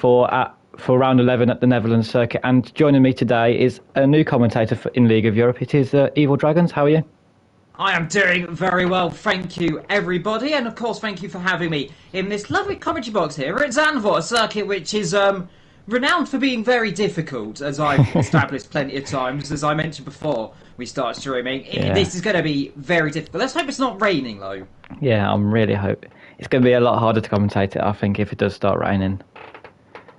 for round 11 at the Netherlands circuit. And joining me today is a new commentator in League of Europe. It is Evil Dragons. How are you? I am doing very well, thank you, everybody, and of course, thank you for having me in this lovely commentary box here at Zandvoort, a circuit which is renowned for being very difficult, as I've established plenty of times. As I mentioned before we started streaming, this is going to be very difficult. Let's hope it's not raining, though. Yeah, I'm really hoping. It's going to be a lot harder to commentate it, I think, if it does start raining,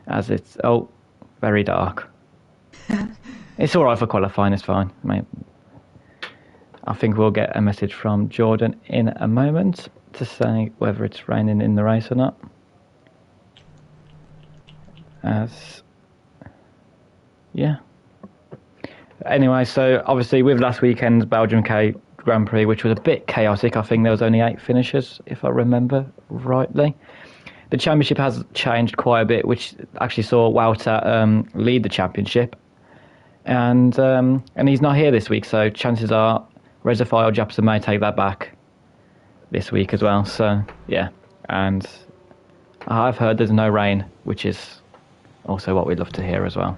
as it's, very dark. It's all right for qualifying, it's fine, mate. I think we'll get a message from Jordan in a moment to say whether it's raining in the race or not. Anyway, so obviously with last weekend's Belgium Grand Prix, which was a bit chaotic, I think there was only 8 finishers, if I remember rightly. The championship has changed quite a bit, which actually saw Wouter lead the championship. And he's not here this week, so chances are Reservoir Japson may take that back this week as well. So, yeah. And I've heard there's no rain, which is also what we'd love to hear as well.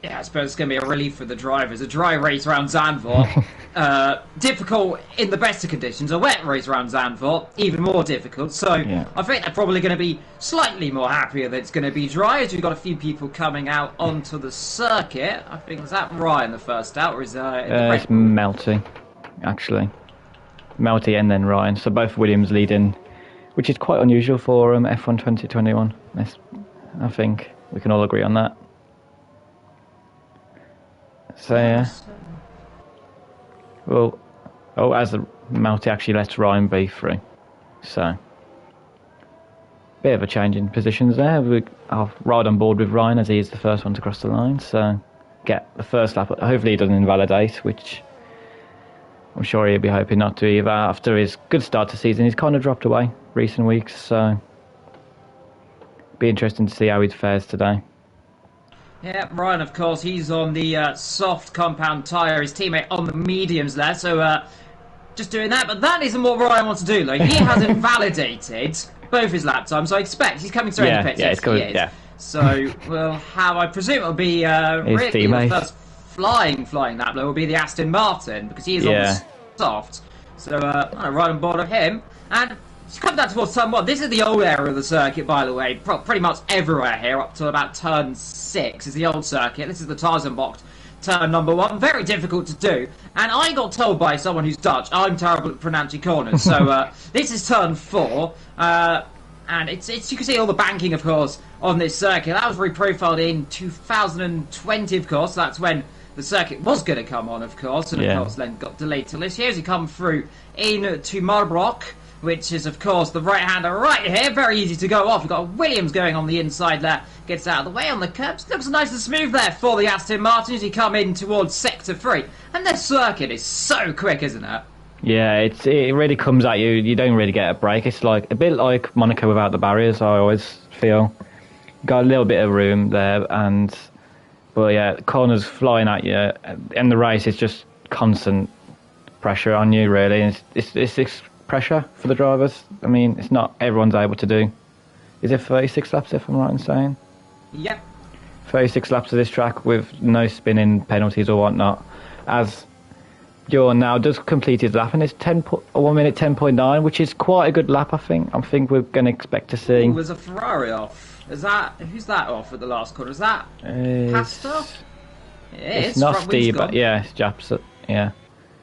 Yeah, I suppose it's going to be a relief for the drivers. A dry race around Zandvoort, difficult in the best of conditions. A wet race around Zandvoort, even more difficult. So I think they're probably going to be slightly more happier that it's going to be dry, as we've got a few people coming out onto the circuit. I think, is that Ryan the first out, or is it's Melty, actually. Melty and then Ryan. So both Williams leading, which is quite unusual for F1 2021. I think we can all agree on that. So yeah. Well, as the Melty actually lets Ryan be through. So bit of a change in positions there. I'll ride on board with Ryan as he is the first one to cross the line. So get the first lap. Hopefully he doesn't invalidate, which I'm sure he'll be hoping not to either. After his good start to season, he's kind of dropped away recent weeks. So be interesting to see how he fares today. Yeah, Ryan, of course, he's on the soft compound tyre, his teammate on the mediums there, so just doing that. But that isn't what Ryan wants to do, though. He hasn't validated both his lap times, so I expect he's coming through in the pits. Yeah, it's coming, yeah. So we'll have, I presume it'll be really the first flying lap, though, will be the Aston Martin, because he is on the soft. So right on board of him. And it's come down towards turn 1. This is the old area of the circuit, by the way. Pretty much everywhere here, up to about turn 6 is the old circuit. This is the Tarzan box, turn number 1. Very difficult to do. And I got told by someone who's Dutch, I'm terrible at pronouncing corners. So this is turn 4. And it's you can see all the banking, of course, on this circuit. That was reprofiled in 2020, of course. That's when the circuit was going to come on, of course. And, of course, then got delayed till this year as you come through into Marbrook, which is, of course, the right-hander right here. Very easy to go off. We've got Williams going on the inside there. Gets out of the way on the curbs. Looks nice and smooth there for the Aston Martin as you come in towards Sector 3. And their circuit is so quick, isn't it? Yeah, it really comes at you. You don't really get a break. It's like a bit like Monaco without the barriers, I always feel. Got a little bit of room there. But yeah, corners flying at you. And the race is just constant pressure on you, really. It's pressure for the drivers. I mean, it's not everyone's able to do. Is it 36 laps, if I'm right in saying? Yep. 36 laps of this track with no spinning penalties or whatnot. As Bjorn now does complete his lap, and it's 1 minute 10.9, which is quite a good lap, I think. I think we're going to expect to see. There's a Ferrari off. Who's that off at the last corner? Is that Pastor? It's not Steve, but yeah, it's Japson. Yeah.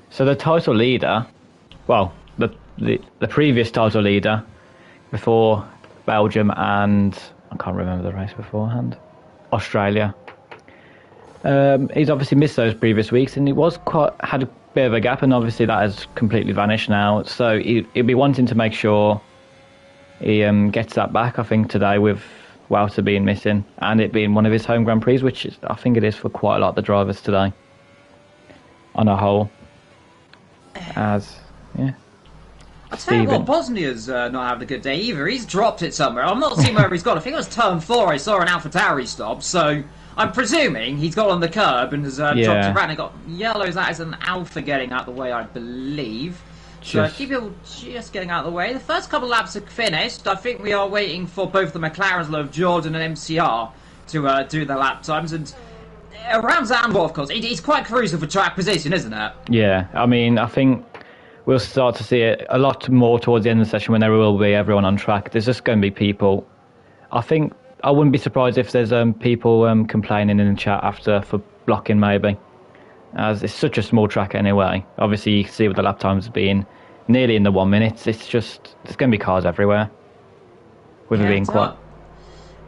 So the title leader, well, the previous title leader before Belgium and I can't remember the race beforehand, Australia. He's obviously missed those previous weeks, and he had a bit of a gap, and obviously that has completely vanished now. So he'll be wanting to make sure he gets that back. I think today with Wouter being missing and it being one of his home Grand Prix, which I think it is for quite a lot of the drivers today, on a whole. I tell you what, Bosnia's not having a good day either. He's dropped it somewhere. I'm not seeing where he's gone. I think it was turn 4 I saw an AlphaTauri stop, so I'm presuming he's got on the curb and has dropped it around and got yellows. That is an Alpha getting out of the way, I believe. So a few people just getting out of the way. The first couple of laps are finished. I think we are waiting for both the McLarens of Jordan and MCR to do their lap times. And around Zandvoort, of course, it's quite crucial for track position, isn't it? Yeah, I mean, I think we'll start to see it a lot more towards the end of the session when there will be everyone on track. There's just going to be people. I think I wouldn't be surprised if there's people complaining in the chat after for blocking maybe, as it's such a small track anyway. Obviously, you can see with the lap times being nearly in the 1 minute. It's just there's going to be cars everywhere. With it being quite.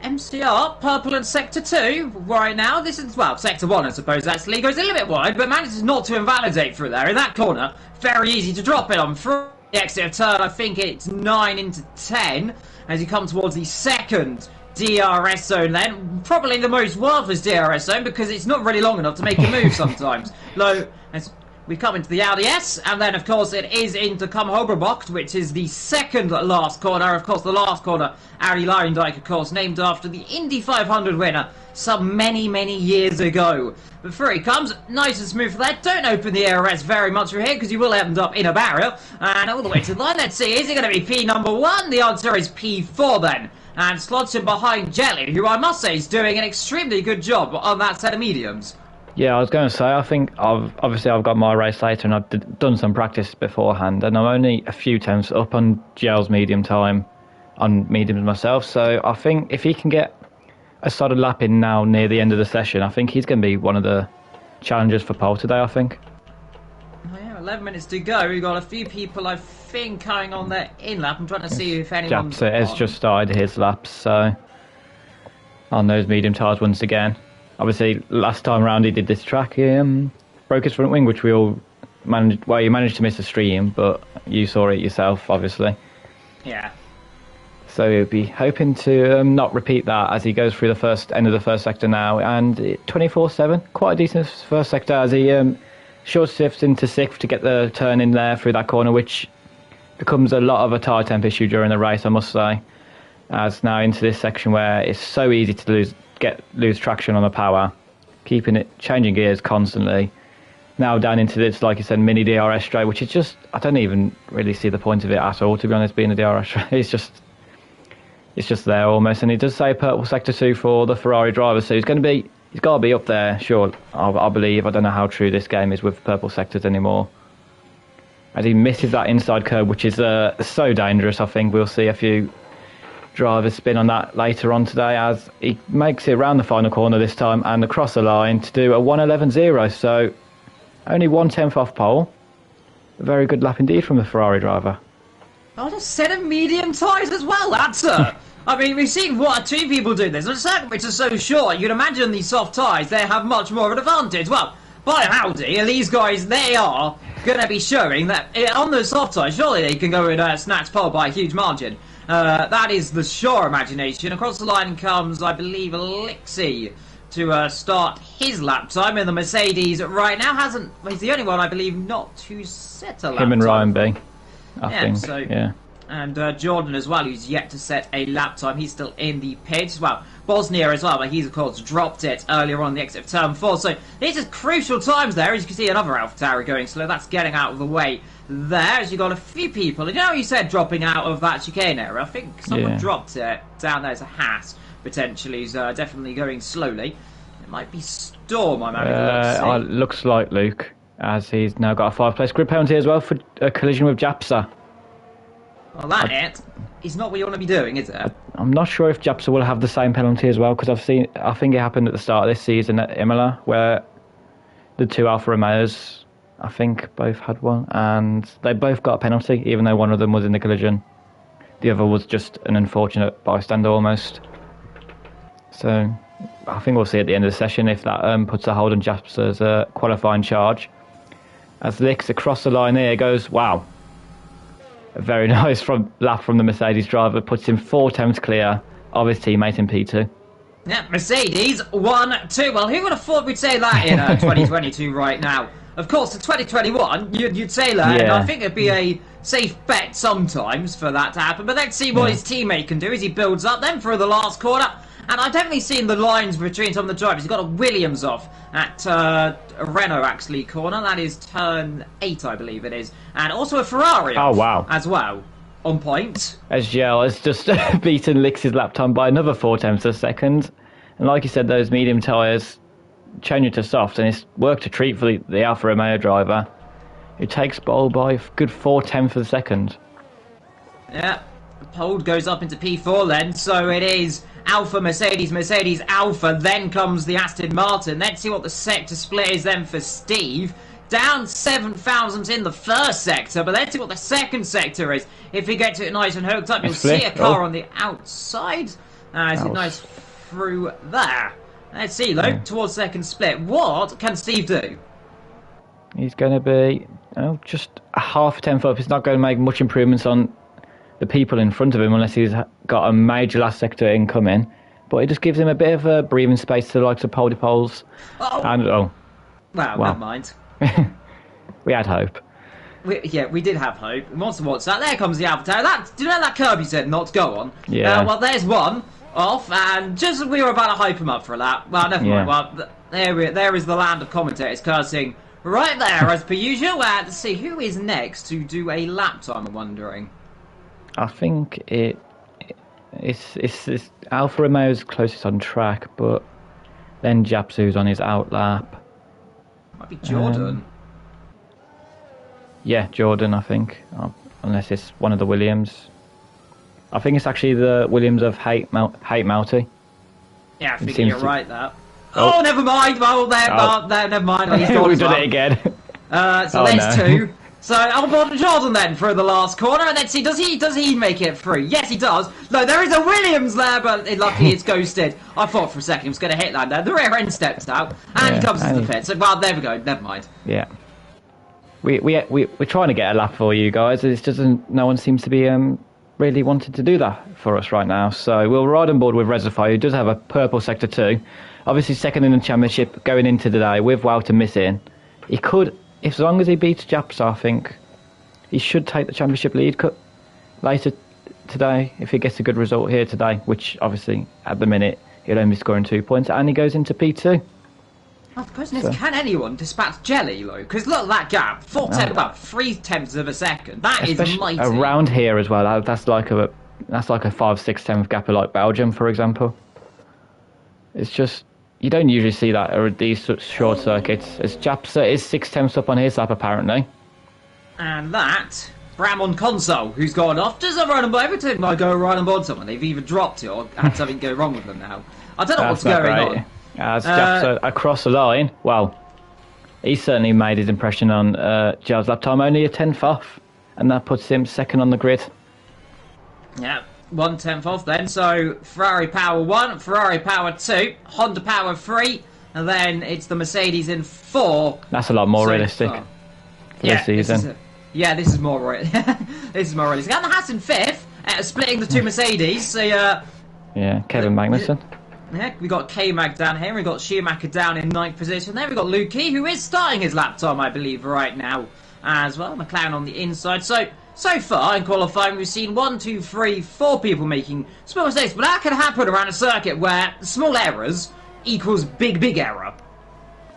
MCR, purple and sector 2 right now. This is, well, sector 1 I suppose actually. Goes a little bit wide but manages not to invalidate through there. In that corner, very easy to drop it on through the exit of turn. I think it's 9 into 10 as you come towards the second DRS zone then. Probably the most worthless DRS zone because it's not really long enough to make a move sometimes. Low as we come into the Audi S, and then of course it is into Kamhoberbocht, which is the second last corner. Of course the last corner, Audi Luijendijk, of course, named after the Indy 500 winner some many years ago. But through he comes, nice and smooth for that. Don't open the ARS very much from here because you will end up in a barrier. And all the way to the line, let's see, is it going to be P number 1? The answer is P4 then. And slots him behind Jelly, who I must say is doing an extremely good job on that set of mediums. Yeah, I was going to say, I think I've got my race later and I've done some practice beforehand and I'm only a few tenths up on Gel's medium time on mediums myself, so I think if he can get a solid lap in now near the end of the session, I think he's going to be one of the challengers for pole today, I think. Oh yeah, 11 minutes to go. We've got a few people, I think, coming on their in-lap. I'm trying to see if anyone's Japsa has just started his laps, so on those medium tyres once again. Obviously, last time round he did this track, he broke his front wing, which we all managed. Well, you managed to miss the stream, but you saw it yourself, obviously. Yeah. So he'll be hoping to not repeat that as he goes through the end of the first sector now, and 24/7, quite a decent first sector as he short shifts into 6th to get the turn in there through that corner, which becomes a lot of a tyre temp issue during the race, I must say. As now into this section where it's so easy to lose traction on the power, changing gears constantly. Now down into this, like you said, mini DRS straight, which is just, I don't even really see the point of it at all, to be honest, being a DRS straight. It's just there almost, and it does say purple sector 2 for the Ferrari driver, so he's got to be up there, sure, I believe. I don't know how true this game is with purple sectors anymore. As he misses that inside curve, which is so dangerous, I think we'll see a few drivers spin on that later on today as he makes it around the final corner this time and across the line to do a 1:11.0, so only 1/10 off pole. A very good lap indeed from the Ferrari driver. Oh, a set of medium tyres as well, that's I mean, we've seen one or two people do this. The circuit which is so short, you'd imagine these soft tyres, they have much more of an advantage. Well, by howdy, these guys, they are going to be showing that on those soft tyres, surely they can go and snatch pole by a huge margin. That is the sure imagination. Across the line comes, I believe, Alexi to start his lap time. And the Mercedes right now he's the only one, I believe, not to set a lap time. Him and Ryan B, I think. So, yeah. And Jordan as well, who's yet to set a lap time. He's still in the pits. Well, Bosnia as well, but he's, of course, dropped it earlier on the exit of turn 4. So these are crucial times there. As you can see, another AlphaTauri going slow. That's getting out of the way there, as you got a few people. And you know, you said dropping out of that chicane area. I think someone dropped it down there as a Haas, potentially. He's definitely going slowly. It might be Storm, I'm having it looks like Luke, as he's now got a 5-place grid penalty as well for a collision with Japsa. Well, that is not what you want to be doing, is it? I'm not sure if Japsa will have the same penalty as well, because I think it happened at the start of this season at Imola, where the two Alfa Romeos, I think, both had one, and they both got a penalty, even though one of them was in the collision. The other was just an unfortunate bystander almost. So I think we'll see at the end of the session if that puts a hold on Japsa's qualifying charge. As Licks across the line here goes, wow. A very nice lap from the Mercedes driver, puts him 4 attempts clear of his teammate in P2. Yeah, Mercedes 1-2. Well, who would have thought we'd say that in 2022 right now? Of course, in 2021, you'd say that, and I think it'd be a safe bet sometimes for that to happen. But let's see what his teammate can do as he builds up then for the last corner. And I've definitely seen the lines between some of the drivers. He's got a Williams off, at a Renault actually corner. That is turn 8, I believe it is, and also a Ferrari. Oh wow! As well, on point. SGL has just beaten Lix's lap time by another 4/10 of a second, and like you said, those medium tyres change it to soft, and it's worked a treat for the Alfa Romeo driver, who takes pole by a good 4/10 of a second. Yeah, pole goes up into P4 then, so it is Alfa, Mercedes, Mercedes, Alfa, then comes the Aston Martin. Let's see what the sector split is then for Steve. Down 7 thousandths in the first sector, but let's see what the second sector is. If he gets it nice and hooked up, you'll see a car on the outside. Is it nice through there? Let's see, though, towards second split. What can Steve do? He's going to be just a half a tenth up. He's not going to make much improvements on the people in front of him unless he's got a major last sector incoming. But it just gives him a bit of a breathing space to the likes of Poles. Well, never mind. We had hope. We did have hope. We want to watch that. There comes the Alfa Tower. Do you know that curb you said not to go on? Yeah. Well, there's one off, and just as we were about to hype him up for a lap. Well, never mind. Well, there is the land of commentators cursing right there, as per usual. Let's see, who is next to do a lap time, I'm wondering. I think it's Alfa Romeo's closest on track, but then Japsu's on his out lap. Might be Jordan. Yeah, Jordan, I think. Unless it's one of the Williams. I think it's actually the Williams of Hate Mouty. Yeah, I think you're right, that. Oh, never mind. Well, never mind. He's gone. We've done it again. So there's 2. So Albert Jordan then through the last corner, and let's see, does he make it through? Yes, he does. No, there is a Williams there, but luckily it's ghosted. I thought for a second he was going to hit that there. The rear end steps out, and he comes to the pit. So, well, there we go. Never mind. Yeah. We're trying to get a lap for you guys. It doesn't. No one seems to be really wanting to do that for us right now. So we'll ride on board with Reservoir, who does have a purple sector 2. Obviously second in the championship going into today with Wouter missing. He could, as long as he beats Japs, I think he should take the championship lead later today if he gets a good result here today, which obviously at the minute he'll only be scoring 2 points, and he goes into P2. Well, the question is, can anyone dispatch Jelly, though? Because look at that gap, 3/10 of a second. That is mighty. Around here as well. That's like a 5/6 gap like Belgium, for example. It's just you don't usually see that at these short circuits. As Japs is 6/10 up on his lap apparently. And that Bram on console, who's gone off, just a run on board. Every time I go right on board someone, they've either dropped it or had something go wrong with them now. I don't know what's going on. As Japs across the line, well, he certainly made his impression on Giles' lap time, only a 10th off, and that puts him second on the grid. Yeah, 1/10 off then. So Ferrari Power 1, Ferrari Power 2, Honda Power 3, and then it's the Mercedes in 4. That's a lot more realistic for this season. This is more realistic. This is more realistic. And the Haas in 5th, splitting the 2 Mercedes. So Kevin Magnussen. Yeah, we got K-Mag down here, we got Schumacher down in 9th position there, we got Lukey, who is starting his lap time, I believe, right now as well. McLaren on the inside. So far in qualifying, we've seen 1, 2, 3, 4 people making small mistakes, but that can happen around a circuit where small errors equals big error.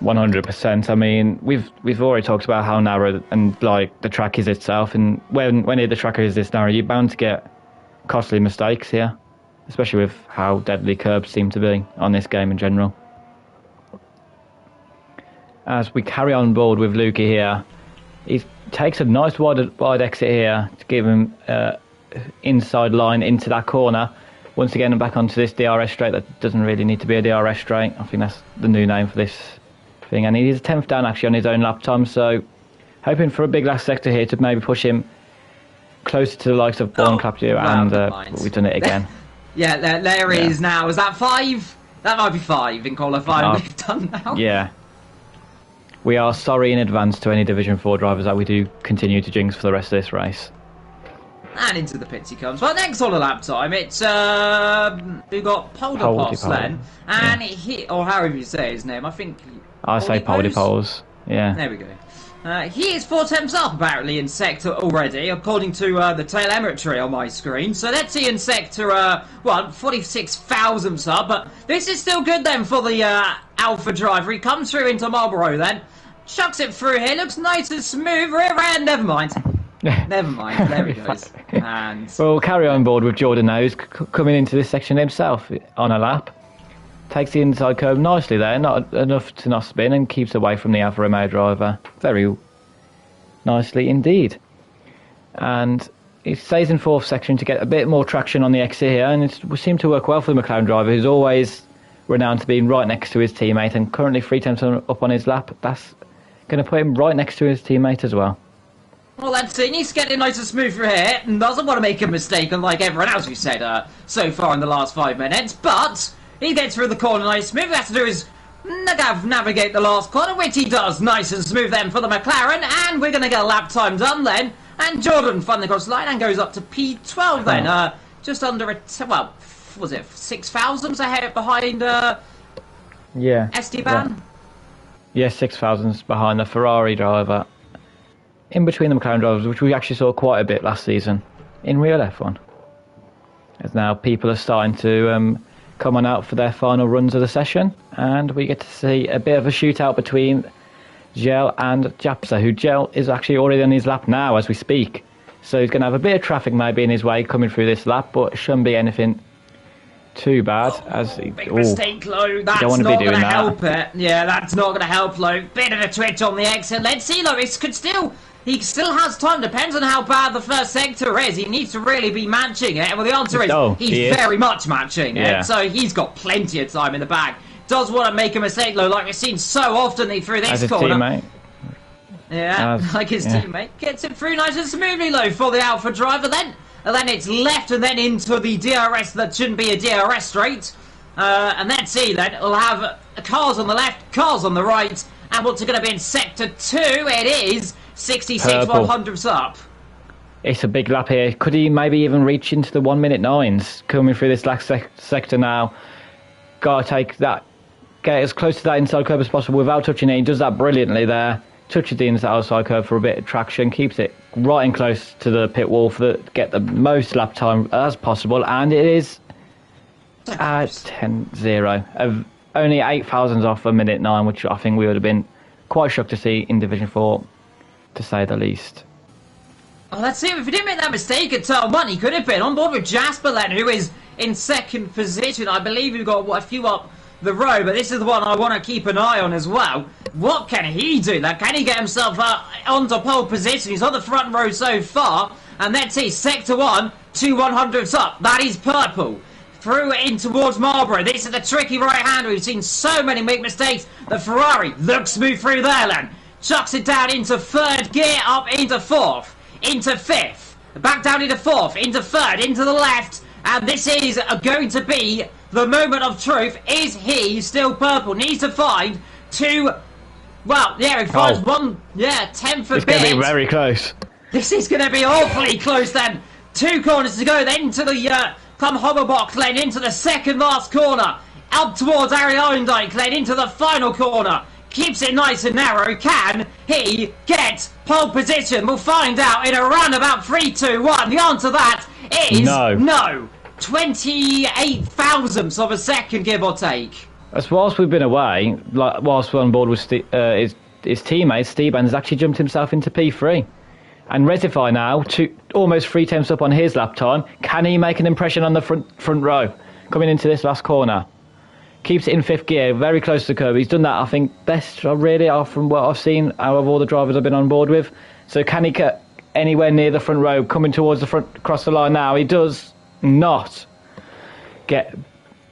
100%. I mean, we've already talked about how narrow and like the track is itself, and when the track is this narrow, you're bound to get costly mistakes here. Especially with how deadly curbs seem to be on this game in general. As we carry on board with Lukey here, he takes a nice wide exit here to give him inside line into that corner. Once again, back onto this DRS straight that doesn't really need to be a DRS straight. I think that's the new name for this thing. And he's 10th down actually on his own lap time, so hoping for a big last sector here to maybe push him closer to the likes of Born Clapdio, and we've done it again. Yeah, there is now. Is that 5? That might be 5 in qualifying we've done now. Yeah. We are sorry in advance to any Division 4 drivers that we do continue to jinx for the rest of this race. And into the pits he comes. Well, next on the lap time, it's we've got Polderpots then, and or however you say his name, I think. I say Polderpots. Yeah. There we go. He is 4/10 up apparently in sector already, according to the telemetry on my screen. So let's see in sector 1, 46,000 up, but this is still good then for the Alpha driver. He comes through into Marlboro then. Chucks it through here. Looks nice and smooth. Rear end. Never mind. Never mind. There he goes. And we'll carry on board with Jordan now, who's coming into this section himself on a lap. Takes the inside curve nicely there, not enough to not spin, and keeps away from the Alfa Romeo driver very nicely indeed. And he stays in 4th section to get a bit more traction on the exit here, and it seemed to work well for the McLaren driver, who's always renowned to being right next to his teammate, and currently 3 tenths up on his lap. That's going to put him right next to his teammate as well. Well, that's it. He's getting nice and smooth through here, and doesn't want to make a mistake, unlike everyone else we've said so far in the last 5 minutes, but he gets through the corner nice smooth. What he has to do is navigate the last corner, which he does nice and smooth then for the McLaren, and we're going to get a lap time done then. And Jordan finally across the line and goes up to P12 then. Just under well, was it 6 thousandths ahead behind Esteban? Yeah, 6 thousandths behind the Ferrari driver. In between the McLaren drivers, which we actually saw quite a bit last season in real F1. As now people are starting to come on out for their final runs of the session, and we get to see a bit of a shootout between Gel and Japsa, who Gel is actually already on his lap now as we speak. So he's going to have a bit of traffic maybe in his way coming through this lap, but it shouldn't be anything too bad. Big mistake, Lo. That's not going to help it. Yeah, that's not going to help, Lo. Bit of a twitch on the exit. Let's see, Lo. He still has time. Depends on how bad the first sector is. He needs to really be matching it. Well, the answer is he's very much matching it. So he's got plenty of time in the bag. Does want to make a mistake, though, like we've seen so often through this corner. Teammate. Yeah, like his teammate. Gets it through nice and smoothly, though, for the Alpha driver. Then it's left and then into the DRS that shouldn't be a DRS straight. And let's see, then. It'll have cars on the left, cars on the right. And what's it going to be in Sector 2? It is 66 100ths up. It's a big lap here. Could he maybe even reach into the 1 minute 9s coming through this last sector now? Gotta take that, get as close to that inside curve as possible without touching it. He does that brilliantly there. Touches the outside curve for a bit of traction, keeps it right and close to the pit wall for get the most lap time as possible, and it is 10-0. Only 8 thousandths off a minute 9, which I think we would have been quite shocked to see in Division 4, to say the least. Oh, let's see, if he didn't make that mistake at turn 1, he could have been on board with Jasper then, who is in 2nd position. I believe we've got a few up the road, but this is the one I want to keep an eye on as well. What can he do? Like, can he get himself onto pole position? He's on the front row so far, and let's see, Sector 1, 2 100ths up. That is purple. Through in towards Marlboro. This is the tricky right-hander. We've seen so many make mistakes. The Ferrari looks smooth through there, then. Chucks it down into 3rd gear, up into 4th, into 5th, back down into 4th, into 3rd, into the left. And this is going to be the moment of truth. Is he still purple? Needs to find 2... Well, yeah, he finds 1... Yeah, 10th for bit. It's going to be very close. This is going to be awfully close, then. 2 corners to go, then to the... Come Hoverbox lane into the 2nd last corner. Up towards Ariondike lane into the final corner. Keeps it nice and narrow. Can he get pole position? We'll find out in around about 3, 2, 1. The answer to that is no. 28 thousandths of a second, give or take. As whilst we've been away, like whilst we're on board with his teammate, Steban has actually jumped himself into P3. And Resify now, almost 3 tenths up on his lap time. Can he make an impression on the front row coming into this last corner? Keeps it in 5th gear, very close to the curb. He's done that, I think, best really from what I've seen out of all the drivers I've been on board with. So can he get anywhere near the front row, coming towards the front, across the line now? He does not get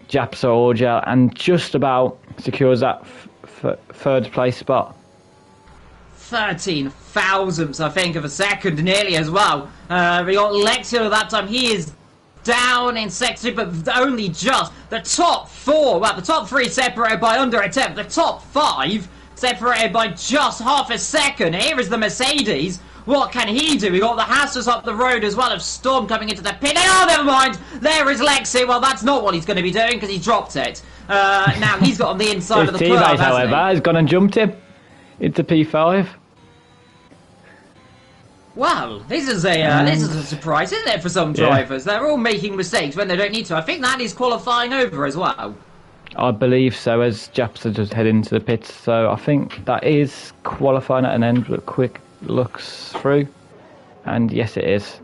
Japsa or Gel, and just about secures that 3rd place spot. 13 thousandths, I think, of a second, nearly as well. We got Lexio at that time. He is down in Sector 2, but only just. The top 4, well, the top 3 separated by under a tenth. The top 5 separated by just half a second. Here is the Mercedes. What can he do? We got the Hassels up the road as well of Storm coming into the pit. Oh, never mind. There is Lexi. Well, that's not what he's going to be doing because he dropped it. Now he's got on the inside of the curve, teammate, however, has gone and jumped him into P5. Well, this is a surprise, isn't it, for some drivers? They're all making mistakes when they don't need to. I think that is qualifying over as well. I believe so, as Japsa just head into the pits. So I think that is qualifying at an end. But quick looks through, and yes, it is.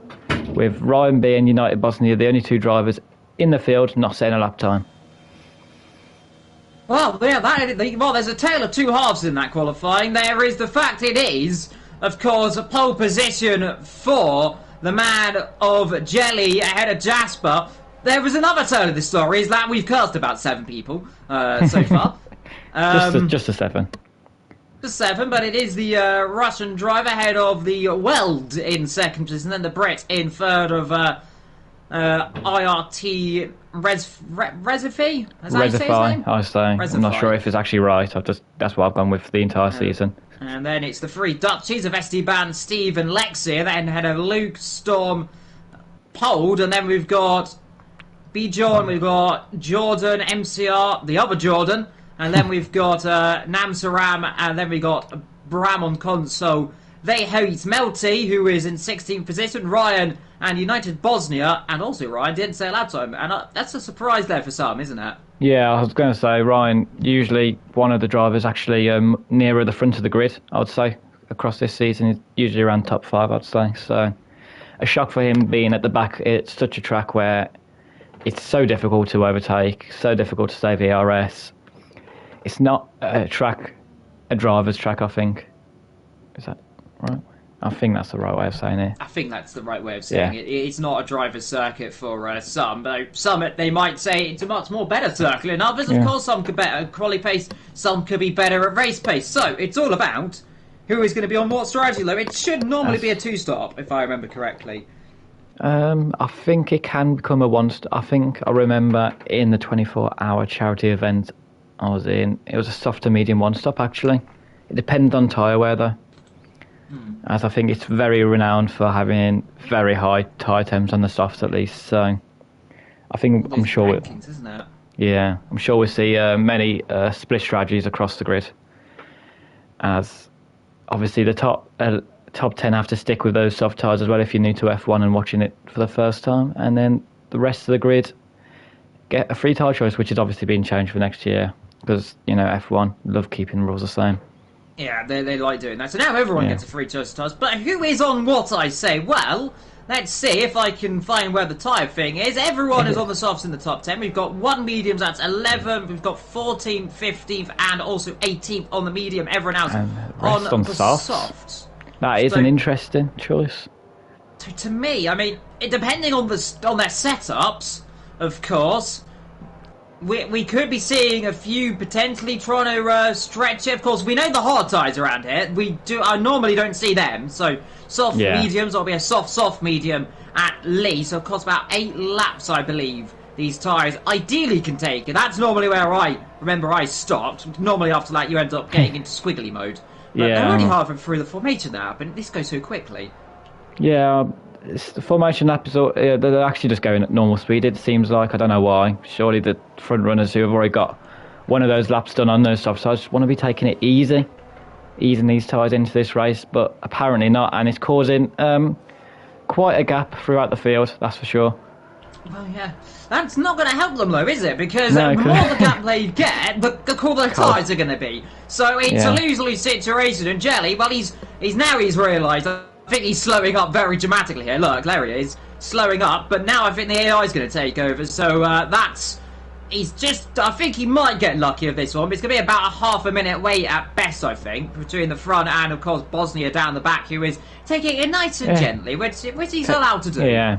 With Ryan B and United Bosnia, the only two drivers in the field not setting a lap time. Well, yeah, there's a tale of two halves in that qualifying. There is the fact it is, of course, a pole position for the man of Jelly ahead of Jasper. There was another tale of the story, is that we've cast about 7 people so far. Just a 7. Just 7, but it is the Russian driver ahead of the Weld in second position, and the Brit in third of IRT Rezify? Rezify, I was saying. Rezify. I'm not sure if it's actually right. That's what I've gone with for the entire season. And then it's the 3 Dutchies of Esteban, Steve and Lexi. Then had a Luke, Storm, Pold, and then we've got Bjorn, we've got Jordan, MCR, the other Jordan, and then we've got Namsaram, and then we got Bram on console. They hate Melty, who is in 16th position, Ryan and United Bosnia, and also Ryan didn't say a lap time, and that's a surprise there for some, isn't it? Yeah, I was going to say, Ryan, usually one of the drivers actually nearer the front of the grid, I would say, across this season, usually around top 5, I'd say. So a shock for him being at the back. It's such a track where it's so difficult to overtake, so difficult to save ERS. It's not a driver's track, I think. Is that right? I think that's the right way of saying it. I think that's the right way of saying it. It's not a driver's circuit for some. But some, they might say it's a much more better circuit than others. Of course, some could be better at quali pace, some could be better at race pace. So it's all about who is going to be on what strategy, though. It should normally be a 2-stop, if I remember correctly. I think it can become a 1-stop. I think I remember in the 24-hour charity event I was in, it was a soft to medium 1-stop, actually. It depended on tyre wear, though. As I think it's very renowned for having very high tyre temps on the softs, at least. So I think I'm sure isn't it? Yeah, I'm sure we'll see many split strategies across the grid. As obviously the top 10 have to stick with those soft tyres as well if you're new to F1 and watching it for the first time, and then the rest of the grid get a free tyre choice, which is obviously being changed for next year because F1 love keeping the rules the same. Yeah, they like doing that. So now everyone gets a free choice of tyres. But who is on what, I say? Well, let's see if I can find where the tyre thing is. Everyone is on the softs in the top 10. We've got 1 medium, that's 11. We've got 14th, 15th, and also 18th on the medium. Everyone else on the softs. That is an interesting choice. To me, I mean, depending on their setups, of course, we could be seeing a few potentially trying to stretch it. Of course, we know the hard tyres around here. I normally don't see them. So soft mediums, or be a soft medium at least. It'll cost about 8 laps, I believe. These tyres ideally can take it. That's normally where I stopped. Normally after that, you end up getting into squiggly mode. But they're only halfway through the formation now, but this goes so quickly. Yeah, the formation lap is they're actually just going at normal speed, it seems like. I don't know why. Surely the front runners who have already got one of those laps done on those soft tyres want to be taking it easy, easing these tyres into this race, but apparently not, and it's causing quite a gap throughout the field, that's for sure. Well, yeah, that's not going to help them, though, is it? Because the more the gap they get, the cooler the tyres are going to be. So it's a lose-lose situation. And Jelly, well, he's realised. I think he's slowing up very dramatically here. Look, there he is, slowing up. But now I think the AI is going to take over. So I think he might get lucky with this one. But it's going to be about a half a minute wait at best, I think, between the front and, of course, Bosnia down the back, who is taking it nice and gently, which he's allowed to do. Yeah.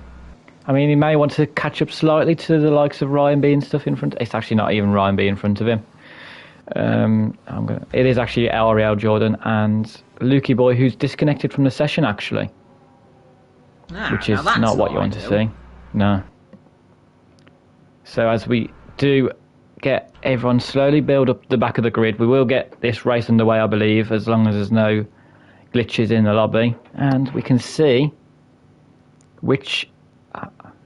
I mean, he may want to catch up slightly to the likes of Ryan B and stuff in front. It's actually not even Ryan B in front of him. It is actually Ariel Jordan and Lukey Boy, who's disconnected from the session, actually. Which is not what you want to see. No. So as we do get everyone slowly build up the back of the grid, we will get this race underway, I believe, as long as there's no glitches in the lobby. And we can see which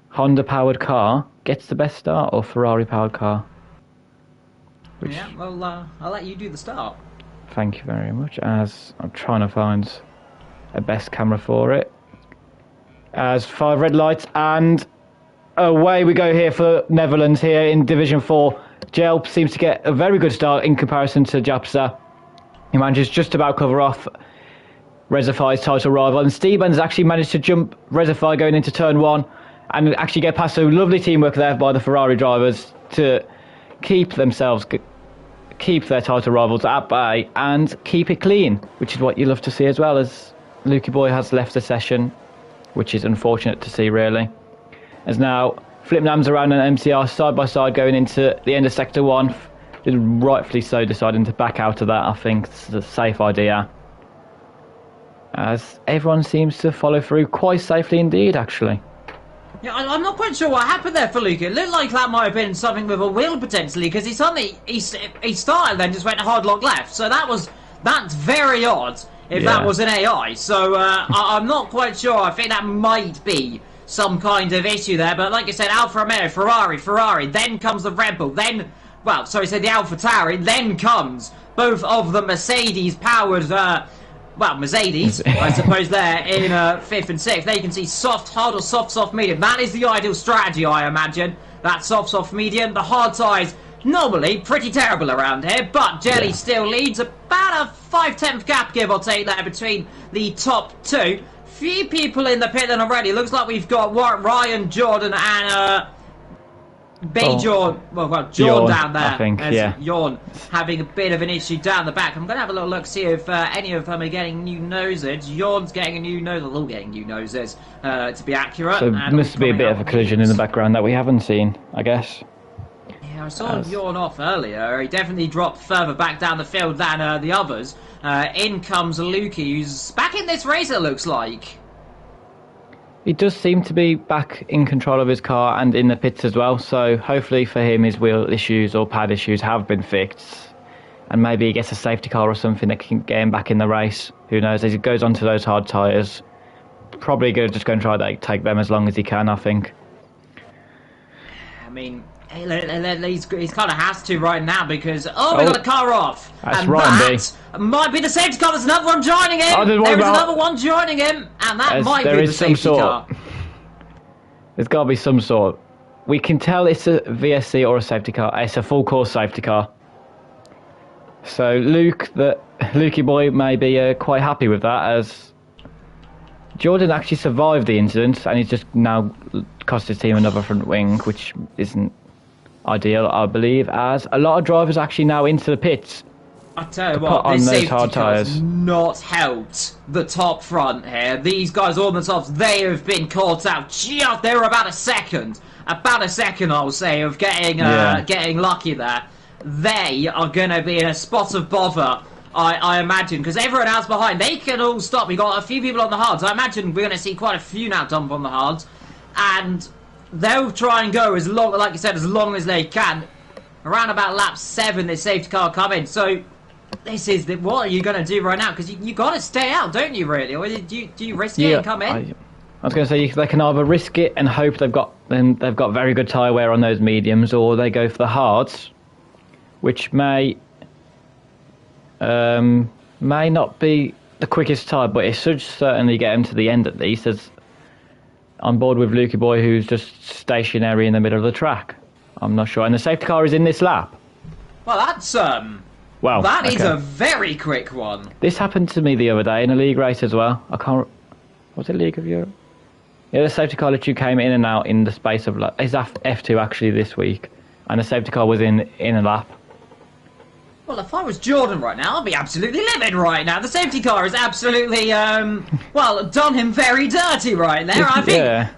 Honda-powered car gets the best start, or Ferrari-powered car. Yeah, well, I'll let you do the start. Thank you very much, as I'm trying to find a best camera for it. As 5 red lights, and away we go here for Netherlands here in Division 4. Gel seems to get a very good start in comparison to Japsa. He manages just about cover off Rezify's title rival, and Stevens actually managed to jump Rezify going into turn 1 and actually get past a lovely teamwork there by the Ferrari drivers to keep their title rivals at bay and keep it clean, which is what you love to see, as well as Lukey Boy has left the session, which is unfortunate to see, really. As now Flipnams around an MCR side by side going into the end of Sector 1, rightfully so deciding to back out of that. I think it's a safe idea, as everyone seems to follow through quite safely indeed, actually. Yeah, I'm not quite sure what happened there for Luke. It looked like that might have been something with a wheel potentially, because he started then just went hard lock left. So that's very odd if that was an AI. So I'm not quite sure. I think that might be some kind of issue there. But like I said, Alfa Romeo, Ferrari, then comes the Red Bull, then the AlphaTauri, then comes both of the Mercedes powered. Mercedes, I suppose, there in 5th and 6th. There you can see soft, hard, or soft, medium. That is the ideal strategy, I imagine. That soft, medium. The hard tyres, normally pretty terrible around here, but Jelly still leads about a 5/10 gap, give or take, there between the top two. Few people in the pit then already. Looks like we've got Ryan, Jordan, and Jordan down there. I think, Jordan having a bit of an issue down the back. I'm going to have a little look, see if any of them are getting new noses. Jordan's getting a new nose, they're all getting new noses, to be accurate. So there must be a bit of a collision in the background that we haven't seen, I guess. Yeah, I saw Jordan off earlier. He definitely dropped further back down the field than the others. In comes Lukey, who's back in this race, it looks like. He does seem to be back in control of his car and in the pits as well, so hopefully for him his wheel issues or pad issues have been fixed, and maybe he gets a safety car or something that can get him back in the race. Who knows, as he goes onto those hard tyres. Probably just going to try to take them as long as he can, I think. I mean, he's kind of has to right now, because we got a car off, that's and Ryan that might be the safety car. There's another one joining him. There's another one joining him, and that might be the safety car. There's got to be some sort. We can tell it's a VSC or a safety car. It's a full course safety car. So Lukey Boy may be quite happy with that, as Jordan actually survived the incident, and he's just now cost his team another front wing, which isn't ideal, I believe, as a lot of drivers actually now into the pits. I tell you what, this safety car's not helped the top front here. These guys on the tops, they have been caught out. They were about a second, I'll say, of getting lucky there. They are going to be in a spot of bother, I imagine, because everyone else behind, they can all stop. We got a few people on the hards. I imagine we're going to see quite a few now dump on the hards, and they'll try and go as long, like you said, as long as they can. Around about lap 7, this safety car coming. So this is what are you going to do right now? Because you got to stay out, don't you? Really, or do you risk it and come in? I was going to say they can either risk it and hope they've got very good tyre wear on those mediums, or they go for the hards, which may not be the quickest tyre, but it should certainly get them to the end at least. As on board with Lukey Boy, who's just stationary in the middle of the track. I'm not sure, and the safety car is in this lap. Well, that's that is a very quick one. This happened to me the other day in a league race as well. Was it League of Europe? Yeah, the safety car literally came in and out in the space of it's F2 actually this week, and the safety car was in a lap. Well, if I was Jordan right now, I'd be absolutely livid right now. The safety car is absolutely, done him very dirty right there. I think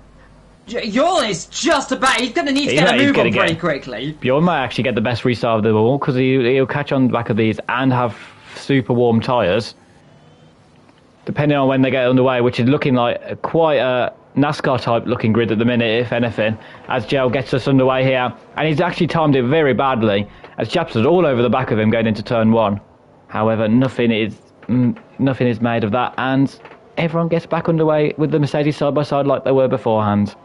Jordan is just about... He's going to need to get a move on pretty quickly. Jordan might actually get the best restart of them all, because he'll catch on the back of these and have super warm tyres, depending on when they get underway, which is looking like quite a NASCAR-type looking grid at the minute, if anything, as Gel gets us underway here. And he's actually timed it very badly, as Japsa's all over the back of him going into turn 1. However, nothing is made of that, and everyone gets back underway with the Mercedes side by side like they were beforehand.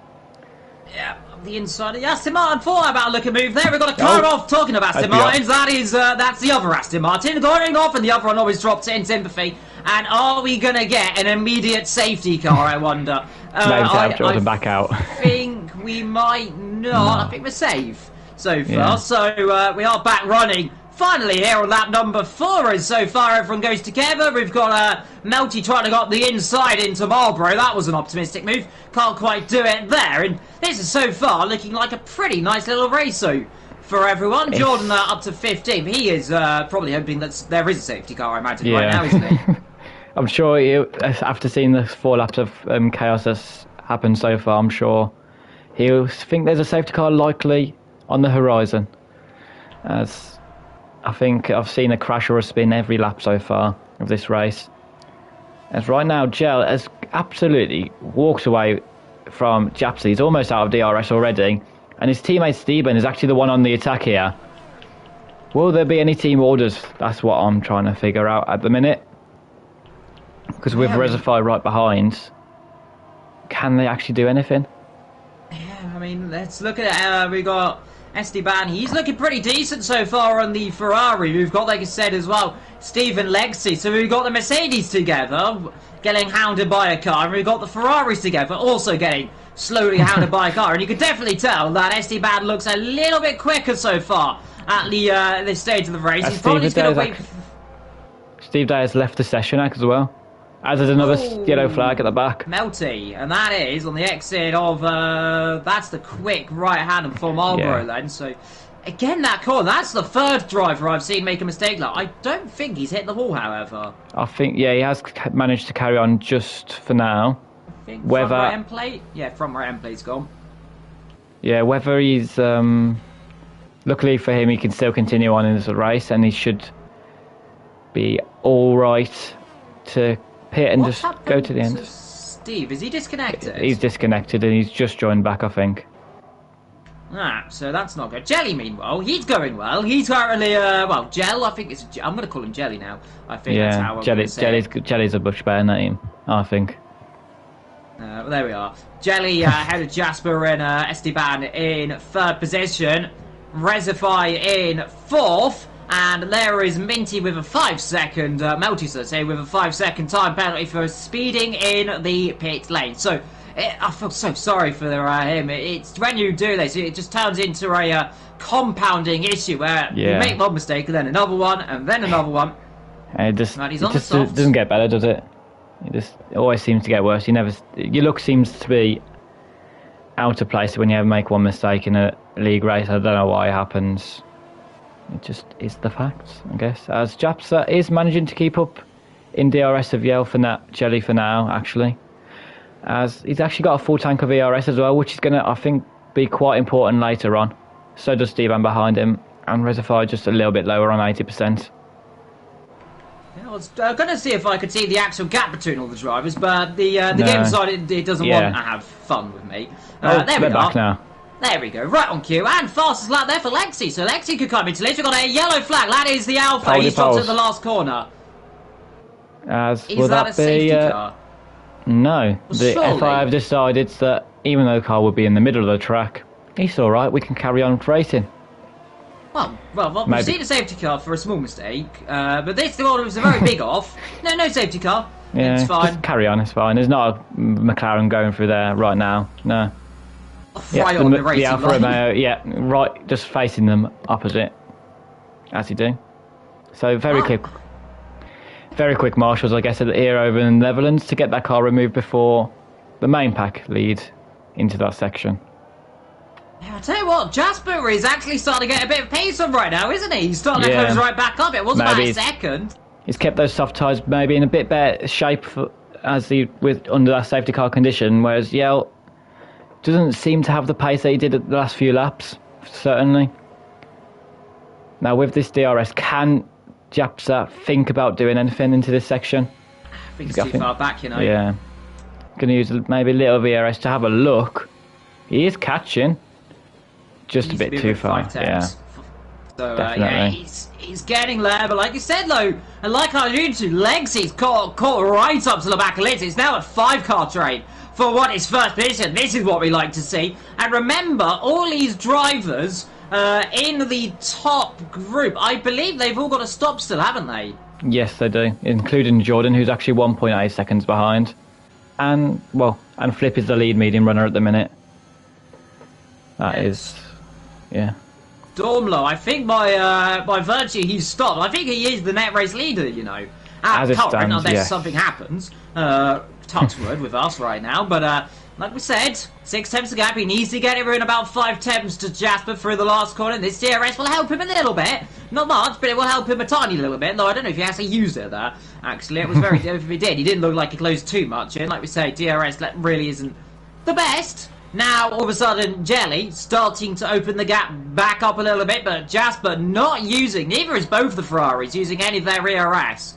Yeah, the inside of the Aston Martin 4. About a looking move there. We've got a car off. Talking of Aston Martins, that's the other Aston Martin going off, and the other one always drops in sympathy. And are we going to get an immediate safety car, I wonder? Maybe to have Jordan back out. I think we might not. I think we're safe. so far. So we are back running. Finally here on lap number 4, as so far everyone goes together. We've got Melty trying to go up the inside into Marlboro. That was an optimistic move. Can't quite do it there. And this is so far looking like a pretty nice little race for everyone. Jordan up to 15. He is probably hoping that there is a safety car, I imagine, right now, isn't he? I'm sure after seeing the 4 laps of chaos that's happened so far, I'm sure he'll think there's a safety car likely on the horizon. As I think I've seen a crash or a spin every lap so far of this race. As right now, Gel has absolutely walked away from Japsy. He's almost out of DRS already. And his teammate Steven is actually the one on the attack here. Will there be any team orders? That's what I'm trying to figure out at the minute. Because with Reservoir right behind, can they actually do anything? Yeah, I mean, let's look at it. We got Esteban. He's looking pretty decent so far on the Ferrari. We've got, like I said as well, Stephen Lexi. So we've got the Mercedes together, getting hounded by a car. And we've got the Ferraris together, also getting slowly hounded by a car. And you can definitely tell that Esteban looks a little bit quicker so far at this stage of the race. He's probably going to wait. Steve Day has left the session as well. As there's another yellow flag at the back. Melty, and that is on the exit of, that's the quick right hand for Marlboro then. So, again, that corner, that's the 3rd driver I've seen make a mistake. Like, I don't think he's hit the wall, however. I think, he has managed to carry on just for now. I think front right end plate? Yeah, front right end plate's gone. Yeah, whether he's, luckily for him, he can still continue on in the race, and he should be alright to pit and just go to the end. Steve, is he disconnected? He's disconnected and he's just joined back, I think. So that's not good. Jelly, meanwhile, he's going well. He's currently, well, Gel, I think it's, I'm going to call him Jelly now. I think that's how I'm going to say it. Jelly's a much better name, I think. Well, there we are. Jelly ahead of Jasper and Esteban in 3rd position. Reservoir in 4th. And there is Minty with a 5-second, Melty, so to say, with a 5-second time penalty for speeding in the pit lane. So, I feel so sorry for him. It's when you do this, it just turns into a compounding issue where you make one mistake, and then another one, and then another one. And it just doesn't get better, does it? It always seems to get worse. Your luck seems to be out of place when you ever make one mistake in a league race. I don't know why it happens. It just is the facts, I guess. As Japsa is managing to keep up in DRS of Jelly for now, actually. As he's actually got a full tank of ERS as well, which is going to, I think, be quite important later on. So does Steven behind him, and Reservoir just a little bit lower on 80%. I was going to see if I could see the actual gap between all the drivers, but the game decided it doesn't want to have fun with me. There we are. Back now. There we go, right on cue, and fastest lap there for Lexi. So Lexi could come into this. We've got a yellow flag. That is the Alpha. He stops at the last corner. Is that a safety car? No. The FIA have decided that even though the car would be in the middle of the track, it's all right. We can carry on racing. Well, we've seen a safety car for a small mistake, but this one was a very big off. No safety car. Yeah, it's fine. Just carry on. It's fine. There's not a McLaren going through there right now. No. Right on the racing Alfa Romeo, right, just facing them opposite, as you do. So very quick marshals, I guess, here over in the Netherlands to get that car removed before the main pack lead into that section. Yeah, I'll tell you what, Jasper is actually starting to get a bit of pace on right now, isn't he? He's starting to close right back up. It was about a second. He's kept those soft tyres maybe in a bit better shape under that safety car condition, whereas Yale doesn't seem to have the pace that he did at the last few laps, certainly. Now, with this DRS, can Japsa think about doing anything into this section? I think it's too far back, you know. Yeah. Going to use maybe a little VRS to have a look. He is catching. Just a bit too far. Yeah. So, he's getting there, but like you said, though, and like I alluded to, Legs caught right up to the back of Liz. It's now at 5-car trade. For what is first position, this is what we like to see. And remember, all these drivers in the top group, I believe they've all got a stop still, haven't they? Yes, they do, including Jordan, who's actually 1.8 seconds behind. And Flip is the lead medium runner at the minute. That is, yeah. Dormlo, I think by virtue he's stopped. I think he is the net race leader, you know. At current, unless something happens. Touch wood with us right now, but like we said, 6 temps a gap. He needs to get it in about 5 temps to Jasper through the last corner. This DRS will help him a little bit. Not much, but it will help him a tiny little bit. Though I don't know if he actually used it there. Actually, it was very if he did, he didn't look like he closed too much in. Like we say, DRS really isn't the best. Now, all of a sudden, Jelly starting to open the gap back up a little bit, but Jasper not using, neither is both the Ferraris, using any of their ERS.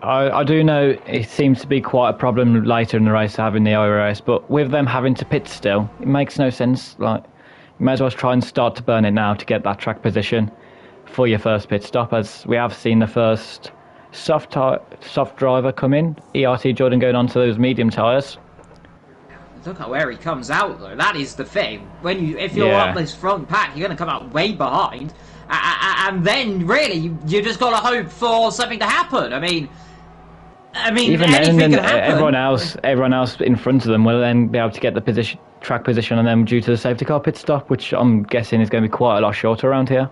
I do know it seems to be quite a problem later in the race having the ERS, but with them having to pit still, it makes no sense. Like, you may as well try and start to burn it now to get that track position for your first pit stop, as we have seen the first soft driver come in, ERT Jordan going on to those medium tyres. Look at where he comes out, though. That is the thing. If you're up this front pack, you're going to come out way behind. And then, really, you just got to hope for something to happen. I mean, even anything then, can happen. Everyone else in front of them will then be able to get the track position on them due to the safety car pit stop, which I'm guessing is going to be quite a lot shorter around here.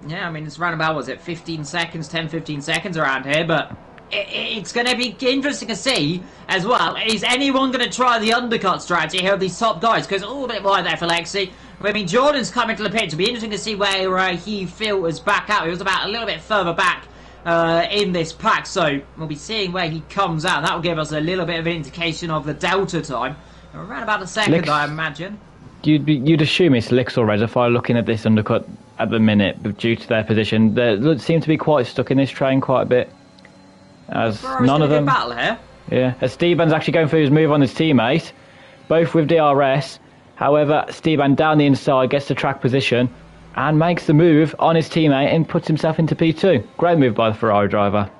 Yeah, I mean, it's around about, was it 15 seconds, 10, 15 seconds around here, but it's going to be interesting to see as well. Is anyone going to try the undercut strategy here of these top guys? Because a little bit wide there for Lexi. I mean, Jordan's coming to the pit. It'll be interesting to see where he filters back out. He was about a little bit further back in this pack, so we'll be seeing where he comes out. That will give us a little bit of an indication of the delta time. Around about a second, I imagine. You'd assume it's Lix or Reservoir looking at this undercut at the minute, but due to their position. They seem to be quite stuck in this train quite a bit. As none of them. Battle here. Yeah, as Steban's actually going for his move on his teammate, both with DRS. However, Steban down the inside gets the track position and makes the move on his teammate and puts himself into P2. Great move by the Ferrari driver.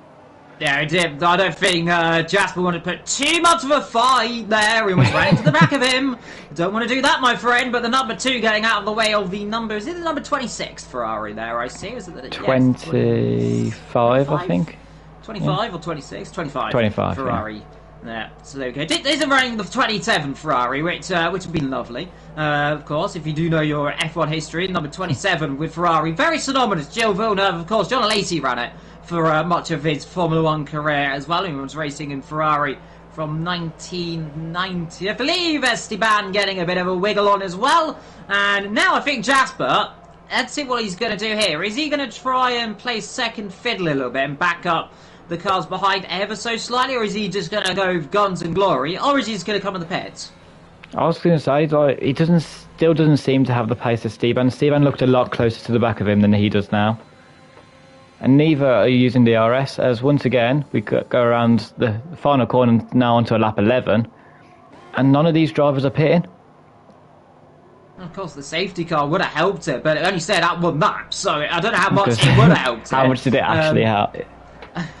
Yeah, he did. I don't think Jasper wanted to put too much of a fight there. He was right into the back of him. Don't want to do that, my friend. But the number 2 getting out of the way of the number... Is it the number 26 Ferrari there, I see? Is it the, 25, I think. 25 or 26? 25. 25, Ferrari. Yeah, so okay. It isn't running the 27 Ferrari, which would be lovely. Of course, if you do know your F1 history, number 27 with Ferrari, very synonymous. Gilles Villeneuve, of course. John Alesi ran it for much of his Formula 1 career as well. He was racing in Ferrari from 1990. I believe Esteban getting a bit of a wiggle on as well. And now I think Jasper, let's see what he's going to do here. Is he going to try and play second fiddle a little bit and back up the cars behind ever so slightly, or is he just going to go guns and glory, or is he just going to come in the pits? I was going to say, like, he still doesn't seem to have the pace of Steban. Steban looked a lot closer to the back of him than he does now. And neither are using DRS, as once again, we go around the final corner now onto a lap 11, and none of these drivers are pitting. Of course, the safety car would have helped it, but it only said out 1 lap, so I don't know how much it would have helped it. How much did it actually help?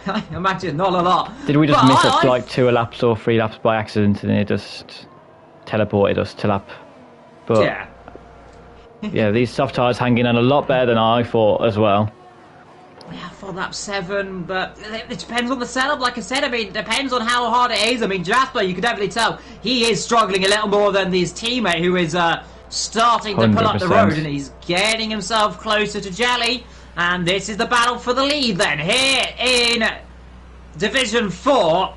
I imagine not a lot. Did we just miss up like 2 laps or 3 laps by accident, and it just teleported us to lap? But yeah, yeah, these soft tyres hanging on a lot better than I thought as well. Yeah, for lap 7, but it depends on the setup. Like I said, I mean, it depends on how hard it is. I mean, Jasper, you can definitely tell he is struggling a little more than his teammate, who is starting to pull up the road, and he's getting himself closer to Jelly. And this is the battle for the lead then, here in Division 4.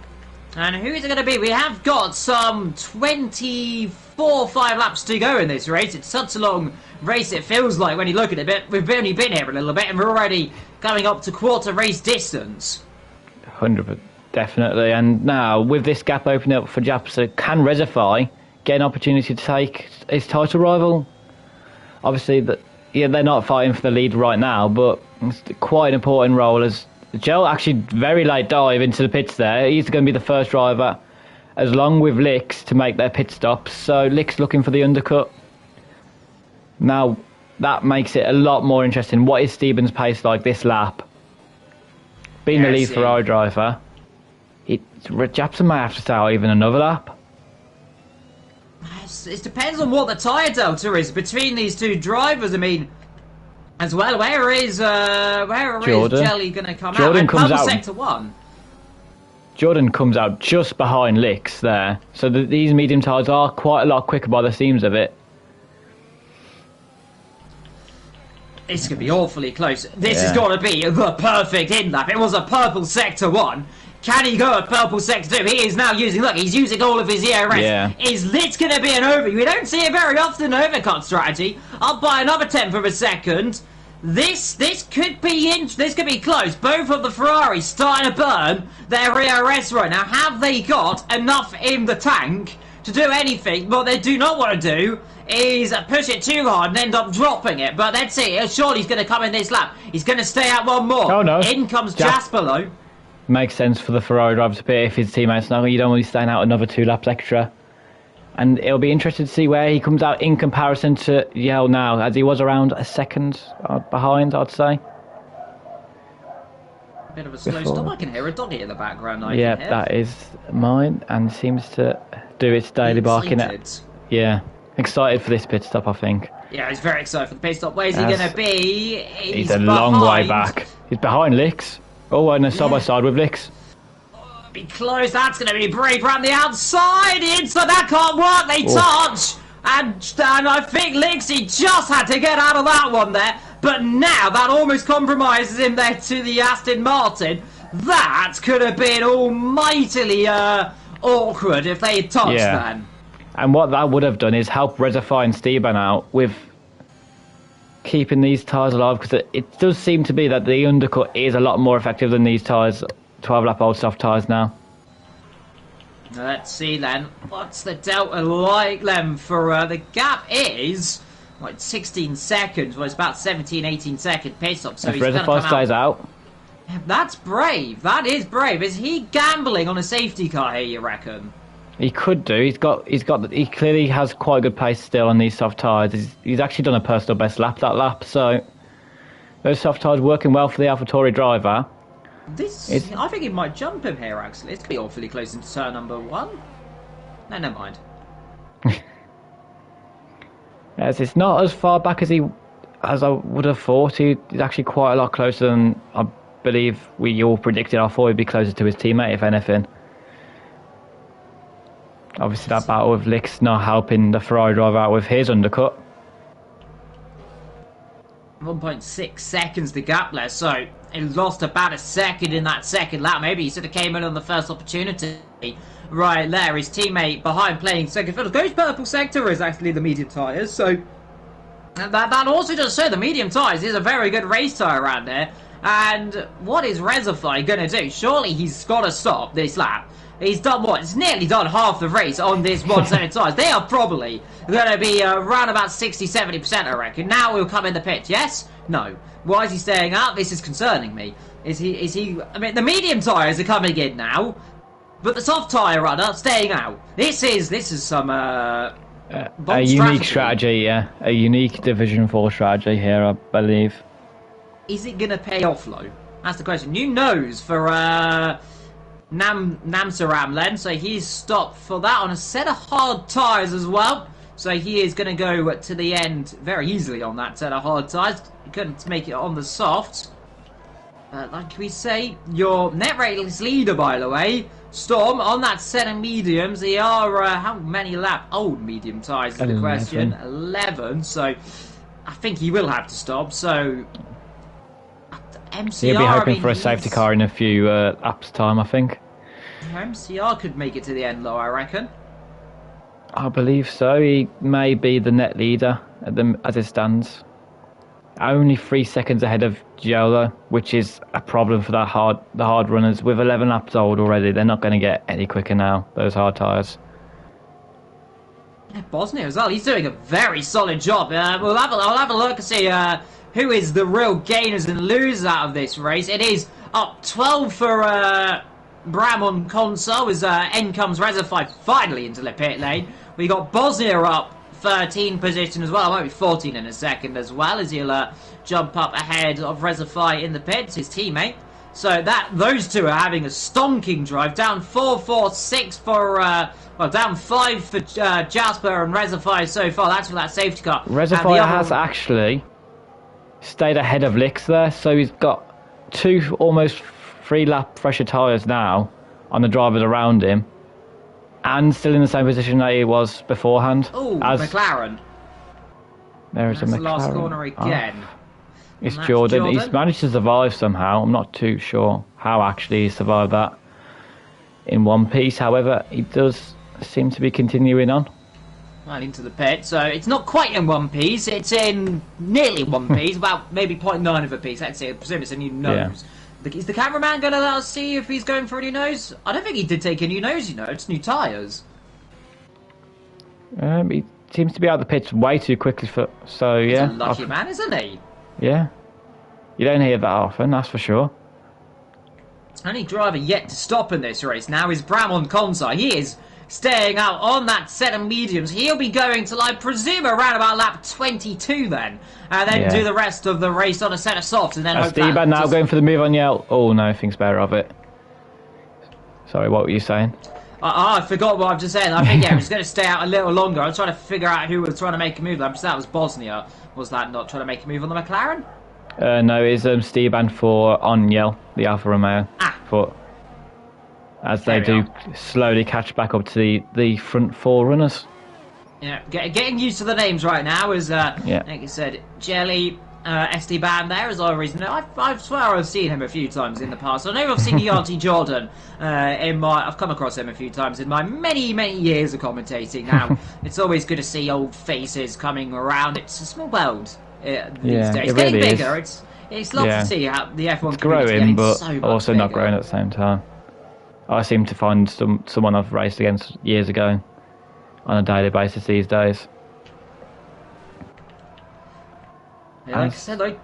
And who is it going to be? We have got some 24-5 laps to go in this race. It's such a long race, it feels like, when you look at it. But we've only been here a little bit, and we're already going up to quarter race distance. 100%, definitely. And now, with this gap opening up for Jasper, can Resify get an opportunity to take his title rival? Obviously, yeah, they're not fighting for the lead right now, but it's quite an important role as Joe actually very late dive into the pits there. He's going to be the first driver, as long with Lix, to make their pit stops. So Lix looking for the undercut. Now, that makes it a lot more interesting. What is Steban's pace like this lap? Being the lead Ferrari driver, Japson may have to stay out even another lap. It depends on what the tyre delta is between these 2 drivers. I mean, as well, where is Jelly going to come Jordan out? Comes out sector 1. Jordan comes out just behind Lix there, so these medium tyres are quite a lot quicker by the seams of it. This could be awfully close. This has got to be the perfect in-lap. It was a purple sector 1. Can he go at purple sector 2? He is now using, look, he's using all of his ERS. Yeah. Is Litz going to be an over? We don't see it very often, an overcut strategy. Up by another 10th of a second. This could be close. Both of the Ferraris starting to burn their ERS right now. Have they got enough in the tank to do anything? What they do not want to do is push it too hard and end up dropping it. But let's see. Surely he's going to come in this lap. He's going to stay out one more. Oh no! In comes Jasperlo. Makes sense for the Ferrari driver to pit if his teammates know you don't want to be staying out another 2 laps extra. And it'll be interesting to see where he comes out in comparison to Yale now, as he was around a second behind, I'd say. A bit of a slow stop. I can hear a doggy in the background. Yeah, that is mine, and seems to do its daily barking. Yeah, excited for this pit stop, I think. Yeah, he's very excited for the pit stop. Where's he going to be? He's a long way back. He's behind Licks. Oh, and a side-by-side with Licks. Be close. That's going to be Brave around the outside. Inside, that can't work. They touch. And I think Lixie just had to get out of that one there. But now that almost compromises him there to the Aston Martin. That could have been almightily awkward if they had touched then. And what that would have done is help Rezify and Steban out with keeping these tyres alive, because it does seem to be that the undercut is a lot more effective than these tyres, 12-lap old soft tyres now. Let's see then, what's the delta like then for the gap is like 16 seconds, well it's about 17-18 second pit stop, so if he's going to come stays out. That's brave, that is brave. Is he gambling on a safety car here, you reckon? He could do. He clearly has quite a good pace still on these soft tyres. He's actually done a personal best lap that lap, so those soft tyres working well for the AlphaTauri driver. I think he might jump him here actually. It's going to be awfully close into turn number 1. No, never mind. Yes, it's not as far back as I would have thought. He's actually quite a lot closer than I believe we all predicted. I thought he'd be closer to his teammate, if anything. Obviously, that battle with Licks not helping the Ferrari driver out with his undercut. 1.6 seconds the gap left, so he lost about a second in that second lap. Maybe he should have came in on the first opportunity. Right there, his teammate behind playing second fiddle. Those purple sector is actually the medium tyres, so that also does show the medium tyres is a very good race tyre around there. And what is Rezify going to do? Surely he's got to stop this lap. He's done what? He's nearly done half the race on this one set of tyres. They are probably going to be around about 60-70%, I reckon. Now he'll come in the pit. Yes? No. Why is he staying out? This is concerning me. Is he? I mean, the medium tyres are coming in now, but the soft tyre runner staying out. This is some a unique strategy. Yeah, a unique Division 4 strategy here, I believe. Is it going to pay off, though? That's the question. New nose for Namsaram then, so he's stopped for that on a set of hard tyres as well. So he is going to go to the end very easily on that set of hard tyres. He couldn't make it on the soft. Like we say, your net race leader, by the way, Storm, on that set of mediums. They are, how many lap old medium tyres is the question? 11. So I think he will have to stop. So MCR, he'll be hoping for a safety car in a few laps time, I think. MCR could make it to the end, though, I reckon. I believe so. He may be the net leader as it stands. Only 3 seconds ahead of Giolo, which is a problem for the hard runners. With 11 laps old already, they're not going to get any quicker now, those hard tyres. Yeah, Bosnia as well. He's doing a very solid job. I'll have a look and see who is the real gainers and losers out of this race. It is up 12 for Bramon Console as in comes Rezify finally into the pit lane. We got Bosnia up 13 position as well. It might be 14 in a second as well, as he'll jump up ahead of Rezify in the pits, his teammate. So those two are having a stonking drive. Down 4-4-6 for down 5 for Jasper and Rezify so far. That's for that safety car. Rezify has actually stayed ahead of Licks there, so he's got 2 almost 3 lap fresher tyres now on the drivers around him, and still in the same position that he was beforehand. Oh, McLaren. There is a McLaren. The last corner again. It's Jordan. He's managed to survive somehow. I'm not too sure how actually he survived that in one piece. However, he does seem to be continuing on. Right into the pit. So it's not quite in one piece. It's in nearly one piece, about maybe 0.9 of a piece. Let's say. I presume it's a new nose. Yeah. Is the cameraman going to let us see if he's going for a new nose? I don't think he did take a new nose, you know. It's new tyres. He seems to be out of the pits way too quickly so yeah. He's a lucky man, isn't he? Yeah. You don't hear that often, that's for sure. Only driver yet to stop in this race now is Bramon Konsai. He is staying out on that set of mediums. He'll be going till, I presume, around about lap 22 then. And then do the rest of the race on a set of softs. And then Esteban now going for the move on Yell. Oh, no, thinks better of it. Sorry, what were you saying? I forgot what I've just said. I think, yeah, he's going to stay out a little longer. I was trying to figure out who was trying to make a move. That was Bosnia. Was that not trying to make a move on the McLaren? No, it's Esteban for Onyel, the Alfa Romeo. As they do slowly catch back up to the front four runners. Yeah, getting used to the names right now is, like you said, Jelly, Esteban there, as I always know. I swear I've seen him a few times in the past. I know I've seen Yanti Jordan I've come across him a few times in my many, many years of commentating. Now, it's always good to see old faces coming around. It's a small world these days. It's getting really bigger. It's lovely to see how the F1 it's growing, but so also bigger. Not growing at the same time. I seem to find someone I've raced against years ago on a daily basis these days. Yeah, like I said,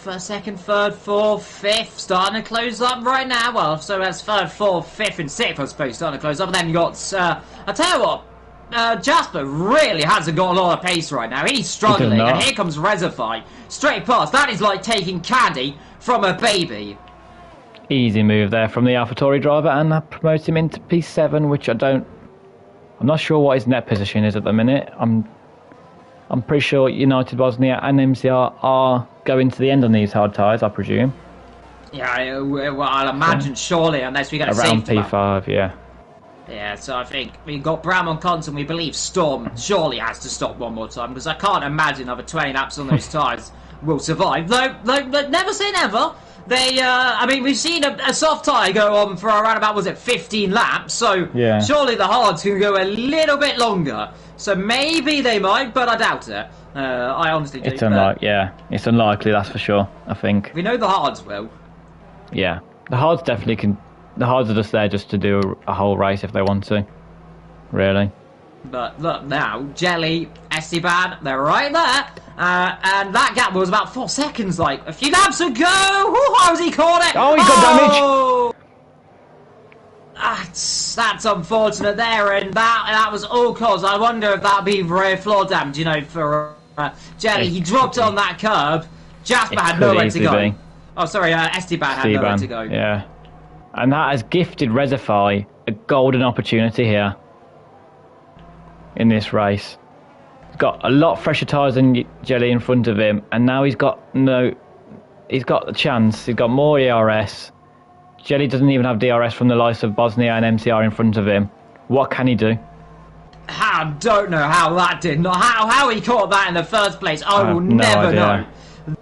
first, second, third, fourth, fifth, starting to close up right now. Well, so that's third, fourth, fifth, and sixth, I suppose, starting to close up. And then you got, I tell you what, Jasper really hasn't got a lot of pace right now. He's struggling, and here comes Rezify straight past. That is like taking candy from a baby. Easy move there from the AlphaTauri driver, and that promotes him into P7, which I'm not sure what his net position is at the minute. I'm pretty sure United Bosnia and MCR are going to the end on these hard tyres, I presume. Yeah, well, I'll imagine surely, unless we get a around safety P5, yeah. Yeah, so I think we've got Bram on cons, and we believe Storm surely has to stop one more time, because I can't imagine over 20 laps on those tyres will survive. Though, never say never. I mean, we've seen a soft tyre go on for around about, 15 laps, so surely the hards can go a little bit longer. So maybe they might, but I doubt it. I honestly do. It's unlikely, it's unlikely, that's for sure, I think. We know the hards will. Yeah, the hards definitely can. The hards are just there just to do a whole race if they want to, really. But look now, Jelly, Esteban, they're right there. And that gap was about 4 seconds, like a few laps ago. How has he caught it? Oh, he got damage. That's unfortunate there, and that was all caused. I wonder if that'd be rear floor damage, for Jelly. He dropped on that curb. Jasper had nowhere to go. Oh, sorry, Esteban had nowhere to go. Yeah. And that has gifted Rezify a golden opportunity here in this race. He's got a lot fresher tyres than Jelly in front of him, and now he's got the chance. He's got more ERS. Jelly doesn't even have DRS from the likes of Bosnia and MCR in front of him. What can he do? I don't know how that did not. How he caught that in the first place, I will never know.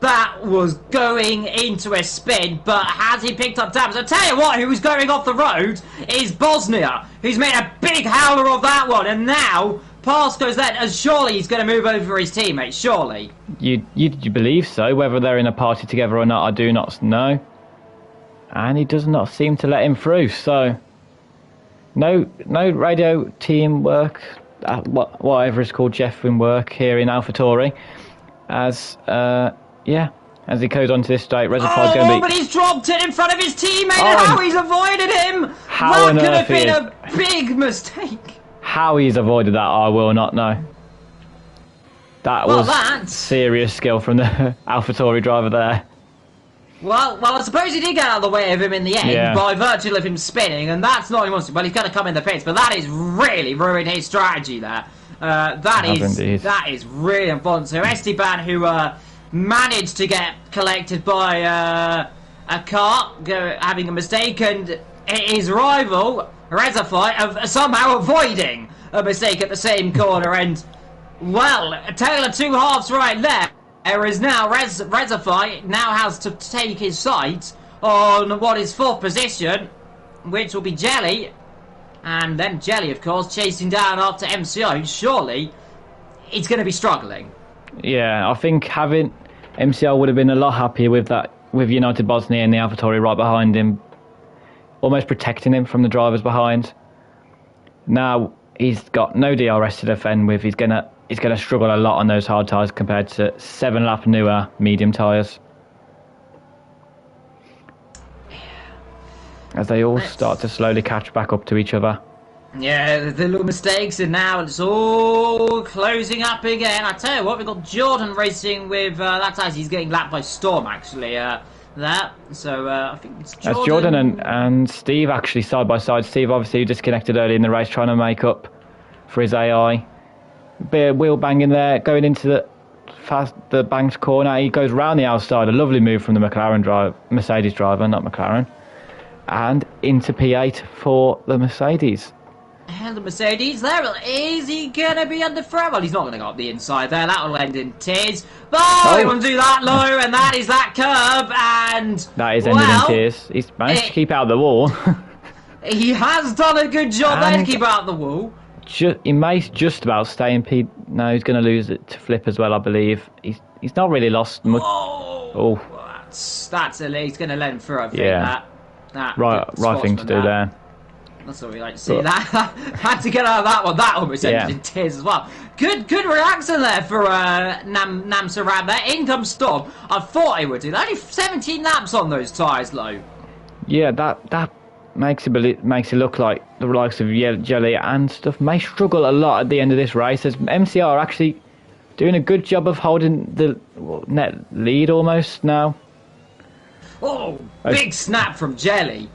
That was going into a spin, but has he picked up damage? I tell you what, who's going off the road is Bosnia, who's made a big howler of that one, and now past goes that, and surely he's going to move over his teammates, surely. You believe so, whether they're in a party together or not, I do not know. And he does not seem to let him through, so no radio team work, whatever it's called, Jeffrin work here in AlphaTauri, as as he goes onto this straight, Rezify's going to be... but he's dropped it in front of his teammate, and how he's avoided him! That could have been a big mistake. How he's avoided that, I will not know. That was serious skill from the AlphaTauri driver there. Well, I suppose he did get out of the way of him in the end by virtue of him spinning, and that's not what he wants to. Well, he's going to come in the pits, but that is really ruined his strategy there. That is really important. So Esteban, who managed to get collected by a car, having a mistake, and his rival, Rezify, somehow avoiding a mistake at the same corner, and, well, a tale of two halves right there. Whereas now Rezify now has to take his sight on what is 4th position, which will be Jelly, and then Jelly, of course, chasing down after MCO. Surely, it's going to be struggling. Yeah, I think having MCO would have been a lot happier with that, with United Bosnia and the AlphaTauri right behind him, almost protecting him from the drivers behind. Now he's got no DRS to defend with. He's gonna struggle a lot on those hard tyres compared to 7-lap newer medium tyres. As they all start to slowly catch back up to each other. Yeah, the little mistakes, and now it's all closing up again. I tell you what, we've got Jordan racing with that tyres. He's getting lapped by Storm, actually. So I think it's Jordan. That's Jordan and Steve actually side by side. Steve obviously disconnected early in the race, trying to make up for his AI. Bit of wheel banging there, going into the banked corner. He goes round the outside. A lovely move from the Mercedes driver, not McLaren. And into P8 for the Mercedes. And the Mercedes there, is he going to be under threat? Well, he's not going to go up the inside there. That will end in tears. But he won't do that low, and that is that curb. And that is ended in tears. He's managed to keep out the wall. He has done a good job there to keep out the wall. He may just about stay in P. No, he's going to lose it to Flip as well, I believe. He's not really lost much. Oh, that's he's going to let him through. I think that right thing to do there. That's what we like to see. That had to get out of that one. That almost ended in tears as well. Good reaction there for Nam Sarab there. In comes Storm. I thought he would do that. Only 17 laps on those tyres, low. Yeah, that makes it look like the likes of Jelly and stuff may struggle a lot at the end of this race, as MCR are actually doing a good job of holding the net lead almost now. Oh, big snap from Jelly.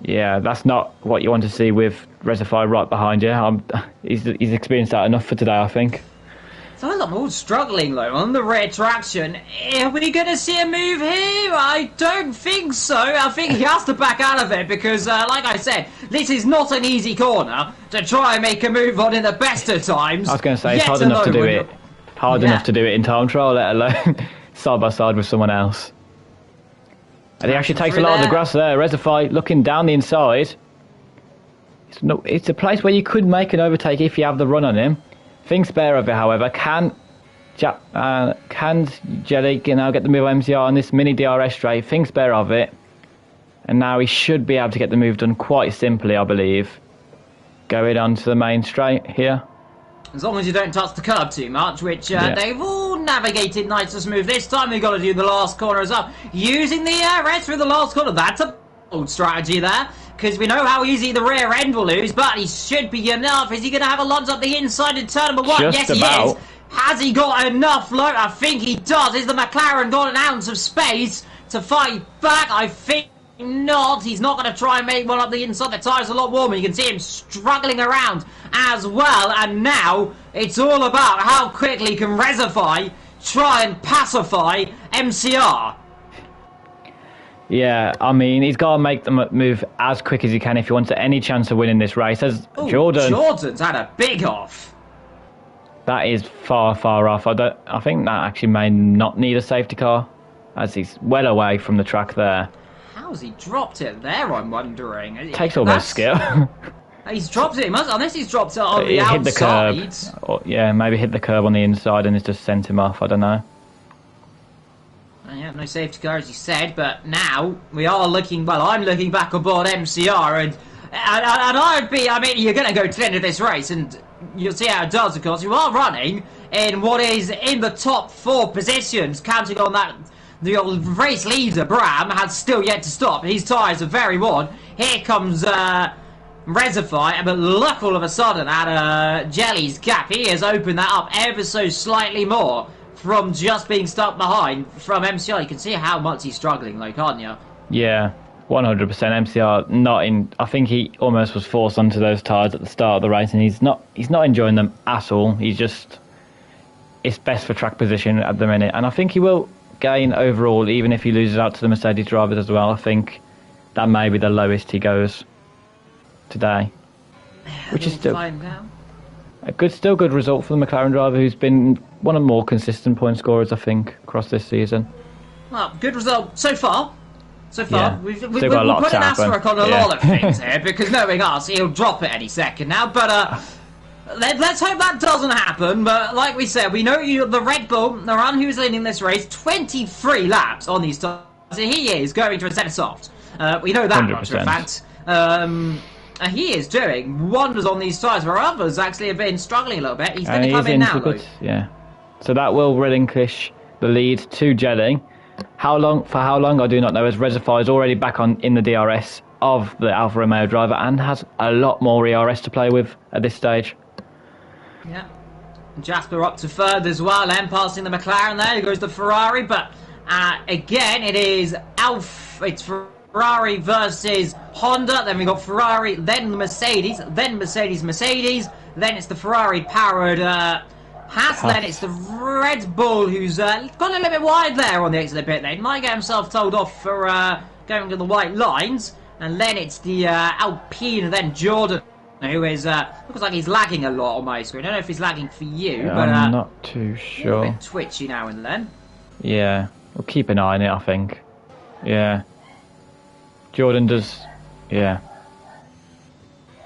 Yeah, that's not what you want to see with Rezify right behind you. He's experienced that enough for today, I think. So I'm all struggling though on the rear traction. Are we going to see a move here? I don't think so. I think he has to back out of it because, like I said, this is not an easy corner to try and make a move on in the best of times. I was going to say, it's hard enough to do it. Hard enough to do it in time trial, let alone side by side with someone else. And he actually takes a lot of the grass there. Rezify looking down the inside. It's a place where you could make an overtake if you have the run on him. Things spare of it, however. Can Jelly now get the move on MCR on this mini DRS straight? Things spare of it. And now he should be able to get the move done quite simply, I believe. Going on to the main straight here. As long as you don't touch the curb too much, which they've all navigated nice and smooth. This time we've got to do the last corner as well. Using the rest through the last corner. That's a bold strategy there, because we know how easy the rear end will lose, but he should be enough. Is he going to have a lunge up the inside in turn number 1? Yes, he is. Has he got enough load? I think he does. Is the McLaren got an ounce of space to fight back? I think not. He's not going to try and make one up the inside. The tyre's a lot warmer. You can see him struggling around as well. And now it's all about how quickly can Rezify try and pacify MCR. Yeah, I mean, he's got to make the move as quick as he can if he wants any chance of winning this race. As Jordan's had a big off. That is far, far off. I think that actually may not need a safety car, as he's well away from the track there. How's he dropped it there, I'm wondering? It takes almost skill. He's dropped it, unless he's dropped it on the outside. Hit the curb. Or, yeah, maybe hit the curb on the inside and it's just sent him off, I don't know. Yeah, no safety car, as you said, but now we are looking, well, I'm looking back aboard MCR, and I'd be, I mean, you're going to go to the end of this race, and you'll see how it does, of course. You are running in what is in the top 4 positions, counting on that. The old race leader, Bram, has still yet to stop. His tyres are very worn. Here comes Rezify, but look all of a sudden at Jelly's gap. He has opened that up ever so slightly more from just being stuck behind from MCR. You can see how much he's struggling, though, can't you? Yeah, 100% MCR not in. I think he almost was forced onto those tyres at the start of the race, and he's not enjoying them at all. He's just, it's best for track position at the minute, and I think he will gain overall, even if he loses out to the Mercedes drivers as well. I think that may be the lowest he goes today, which is still. Still good result for the McLaren driver, who's been one of the more consistent point scorers, I think, across this season. Well, good result so far. Yeah. We've put an asterisk on a lot of things here, because knowing us, he'll drop it any second now. But let's hope that doesn't happen. But like we said, we know the Red Bull, the one who's leading this race, 23 laps on these tires. He is going to set us off. We know that 100%. Much for a fact. He is doing wonders on these tyres, where others actually have been struggling a little bit. He's going to come in now, though. Yeah. So that will relinquish the lead to Jelly. For how long, I do not know, as Rezify is already back in the DRS of the Alfa Romeo driver and has a lot more ERS to play with at this stage. Yeah. Jasper up to third as well, then passing the McLaren there. Here goes the Ferrari, but again, it's Ferrari versus Honda, then we got Ferrari, then the Mercedes, then Mercedes, then it's the Ferrari-powered Haas, then it's the Red Bull, who's gone a little bit wide there on the exit of the pit lane. Might get himself told off for going to the white lines, and then it's the Alpine, and then Jordan, who is, looks like he's lagging a lot on my screen. I don't know if he's lagging for you, but I'm not too sure. A bit twitchy now and then. Yeah, we'll keep an eye on it, I think. Yeah. Jordan does, yeah.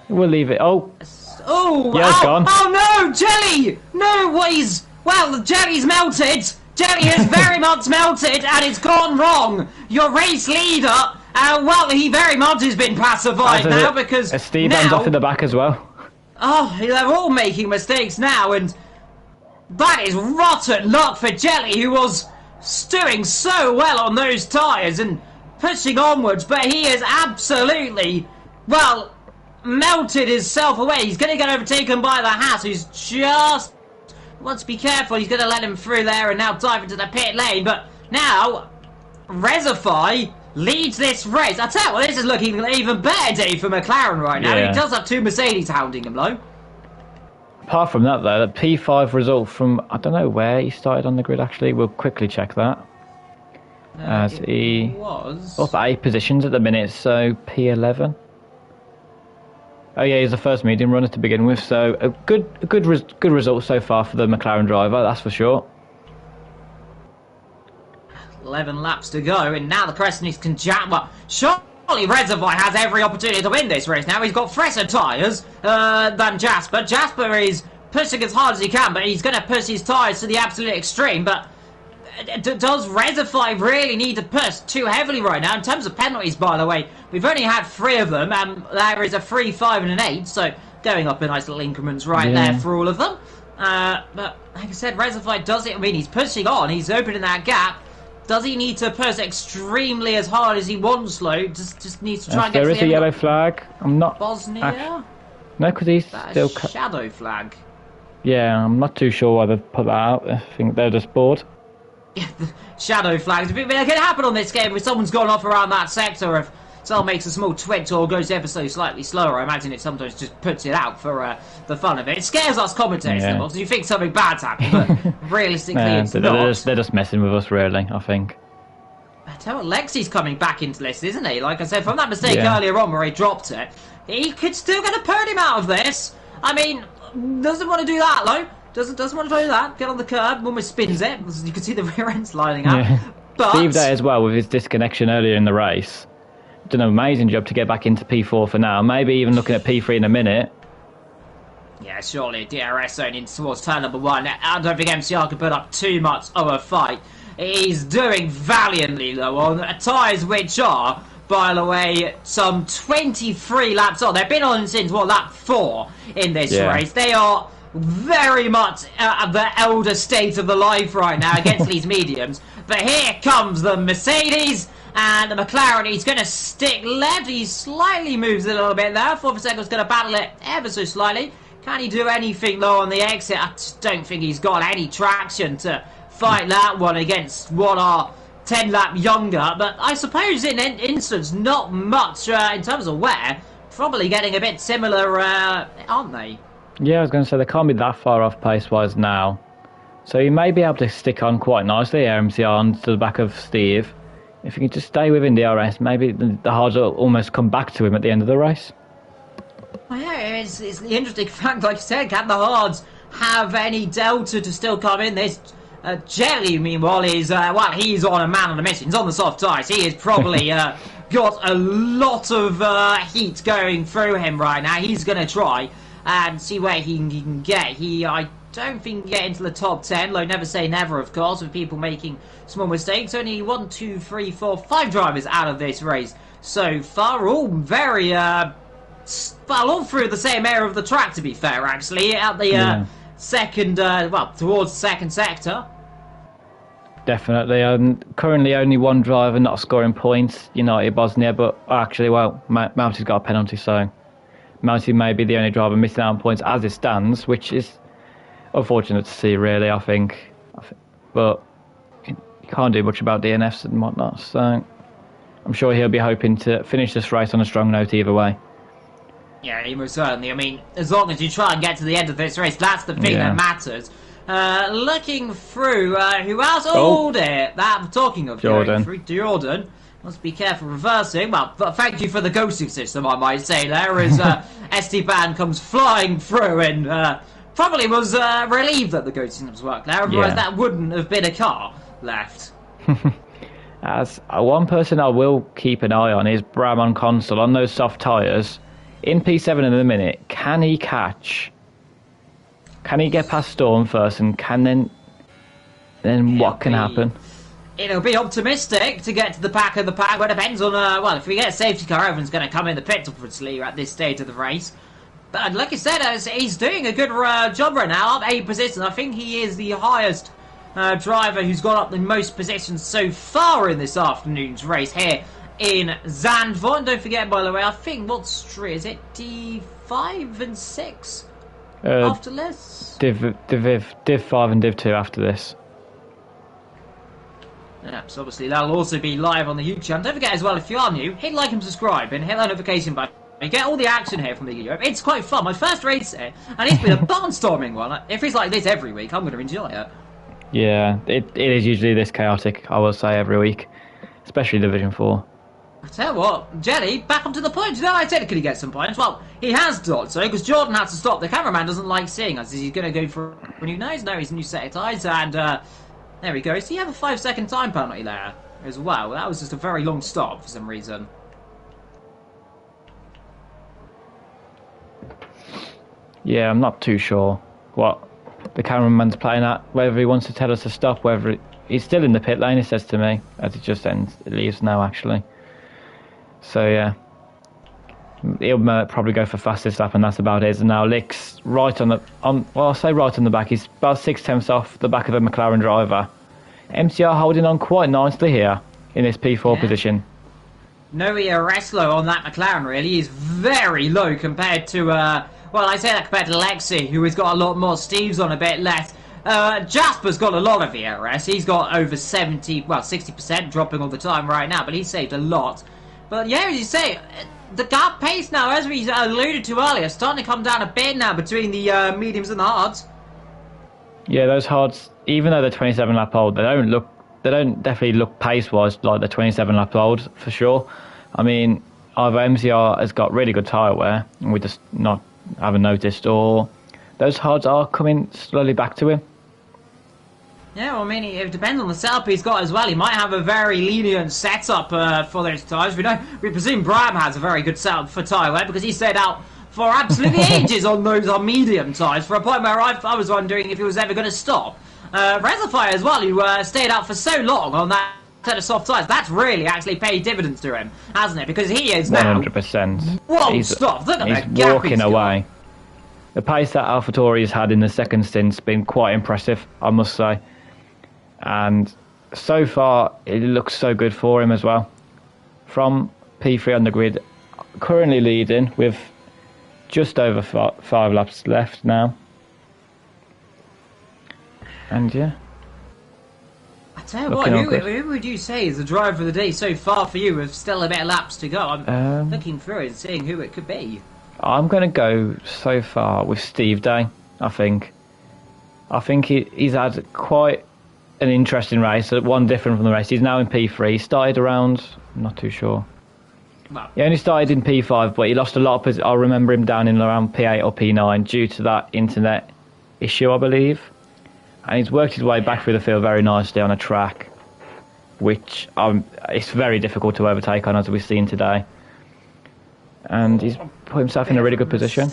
We'll leave it. Oh, yeah, it's gone. Oh no, Jelly! No, well, the Jelly's melted. Jelly has very much melted, and it's gone wrong. Your race leader, well, he very much has been pacified now because Esteban's off in the back as well. Oh, they're all making mistakes now, and that is rotten luck for Jelly, who was doing so well on those tyres and pushing onwards, but he is absolutely, well, melted himself away. He's going to get overtaken by the Haas, who's just wants to be careful. He's going to let him through there and now dive into the pit lane. But now, Rezify leads this race. I tell you what, this is looking even better, Dave, for McLaren right now. Yeah. He does have two Mercedes hounding him, though. Apart from that, though, the P5 result from, I don't know where he started on the grid, actually. We'll quickly check that. As he was up 8 positions at the minute, so P11. Oh yeah, he's the first medium runner to begin with, so a good result so far for the McLaren driver, that's for sure. 11 laps to go, and now the question is, surely Rezify has every opportunity to win this race. Now he's got fresher tyres than Jasper. Jasper is pushing as hard as he can, but he's going to push his tyres to the absolute extreme. But does Rezify really need to push too heavily right now? In terms of penalties, by the way, we've only had 3 of them, and there is a 3, 5, and an 8, so going up in nice little increments there for all of them. But like I said, Rezify does it. I mean, he's pushing on, he's opening that gap. Does he need to push extremely as hard as he wants, though? Just needs to try and get to the end. There is a yellow flag. I'm not... Bosnia? No, because he's still... shadow flag. Yeah, I'm not too sure why they've put that out. I think they're just bored. Shadow flags. It can happen on this game if someone's gone off around that sector, if someone makes a small twitch or goes ever so slightly slower. I imagine it sometimes just puts it out for the fun of it. It scares us commentators, because you think something bad's happened, but realistically it's not. They're just messing with us, really, I think. I tell you what, Lexi's coming back into this, isn't he? Like I said, from that mistake earlier on where he dropped it, he could still get a podium out of this. I mean, doesn't want to do that, though. Doesn't want to do that. Get on the curb, almost spins it. You can see the rear end sliding out. Yeah. But Steve Day as well, with his disconnection earlier in the race, done an amazing job to get back into P4 for now. Maybe even looking at P3 in a minute. Yeah, surely DRS zone in towards turn number 1. I don't think MCR can put up too much of a fight. He's doing valiantly, though, on tyres which are, by the way, some 23 laps on. They've been on since, lap 4 in this race. They are very much at the elder state of the life right now against these mediums. But here comes the Mercedes and the McLaren. He's going to stick left. He slightly moves a little bit there. 4 seconds going to battle it ever so slightly. Can he do anything though on the exit? I just don't think he's got any traction to fight that one against what are 10 lap younger. But I suppose in an instance, not much in terms of wear. Probably getting a bit similar, aren't they? Yeah, I was going to say, they can't be that far off pace-wise now. So he may be able to stick on quite nicely, MCR, onto the back of Steve. If he can just stay within DRS, maybe the hards will almost come back to him at the end of the race. Well, yeah, it's the interesting fact, like you said, can the Hards have any delta to still come in this? Jelly, meanwhile, he's on a man on a mission. He's on the soft ice. He is probably got a lot of heat going through him right now. He's going to try and see where he can get. I don't think he can get into the top 10. Like, never say never, of course, with people making small mistakes. Only 1, 2, 3, 4, 5 drivers out of this race so far. All very, all through the same area of the track, to be fair, actually. At the second, towards the second sector. Definitely. Currently only one driver not scoring points, United Bosnia, but actually, Mounty's got a penalty, so Mounty may be the only driver missing out on points as it stands, which is unfortunate to see, really, I think. But you can't do much about DNFs and whatnot, so I'm sure he'll be hoping to finish this race on a strong note either way. Yeah, most certainly. I mean, as long as you try and get to the end of this race, that's the thing that matters. Looking through, who else? I'm talking of Jordan. Must be careful reversing. Well, thank you for the ghosting system, I might say. There is Esteban comes flying through and probably was relieved that the ghosting systems worked there. Otherwise, that wouldn't have been a car left. As one person I will keep an eye on is Brabham Console on those soft tyres. In P7 in a minute, can he catch? Can he get past Storm first, and then what can happen? It'll be optimistic to get to the back of the pack, but it depends on, if we get a safety car, everyone's going to come in the pits, obviously, at this stage of the race. But like I said, he's doing a good job right now, up 8 positions. I think he is the highest driver who's got up the most positions so far in this afternoon's race here in Zandvoort. And don't forget, by the way, I think, what street is it? D5 and 6? After this? Div 5 and Div 2 after this. Yeah, so obviously that'll also be live on the YouTube channel. Don't forget as well, if you are new, hit like and subscribe and hit that notification button. You get all the action here from the Europe. It's quite fun. My first race here, and it's been a barnstorming one. If it's like this every week, I'm going to enjoy it. Yeah, it is usually this chaotic, I will say, every week. Especially Division 4. I tell you what, Jelly, back onto the points. You know, I said, could he get some points? Well, he has done so, because Jordan had to stop. The cameraman doesn't like seeing us. He's going to go for a new nose. No, he's a new set of tyres, and there we go. So you have a 5-second time penalty there as well. That was just a very long stop for some reason. Yeah, I'm not too sure what the cameraman's playing at, whether he wants to tell us to stop, whether he's still in the pit lane, he says to me, as it just ends. It leaves now, actually. So, yeah. He'll probably go for fastest lap, and that's about it. And now Lick's right on the... I'll say right on the back. He's about 6/10 off the back of the McLaren driver. MCR holding on quite nicely here in this P4 position. No Reslo on that McLaren, really. He's very low compared to... well, I say that compared to Lexi, who has got a lot more. Steve's on a bit less. Jasper's got a lot of ERS. He's got over 60%, dropping all the time right now, but he's saved a lot. But yeah, as you say, the gap pace now, as we alluded to earlier, starting to come down a bit now between the mediums and the hards. Yeah, those hards, even though they're 27 lap old, they don't definitely look pace-wise like the 27 lap old, for sure. I mean, either MCR has got really good tyre wear, and we just haven't noticed, or those hards are coming slowly back to him. Yeah, well, I mean, it depends on the setup he's got as well. He might have a very lenient setup for those tyres. We presume Bram has a very good setup for tyre wear, because he stayed out for absolutely ages on those medium tyres, for a point where I was wondering if he was ever going to stop. Reservoir as well, who stayed out for so long on that set of soft tyres. That's really actually paid dividends to him, hasn't it? Because he is now 100%. Won't stop. Look at that he's walking away. The pace that AlphaTauri has had in the second stint's been quite impressive, I must say. And so far, it looks so good for him as well. From P3 on the grid, currently leading with just over 5 laps left now. And yeah. I tell you what, who would you say is the driver of the day so far for you, with still a bit of laps to go? I'm looking through and seeing who it could be. I'm going to go so far with Steve Day, I think. I think he's had quite an interesting race, one different from the rest. He's now in P3. He started around, I'm not too sure. Well, he only started in P5, but he lost a lot of. I remember him down in around P8 or P9 due to that internet issue, I believe. And he's worked his way back through the field very nicely on a track, which it's very difficult to overtake on, as we've seen today. And he's put himself in a really good position.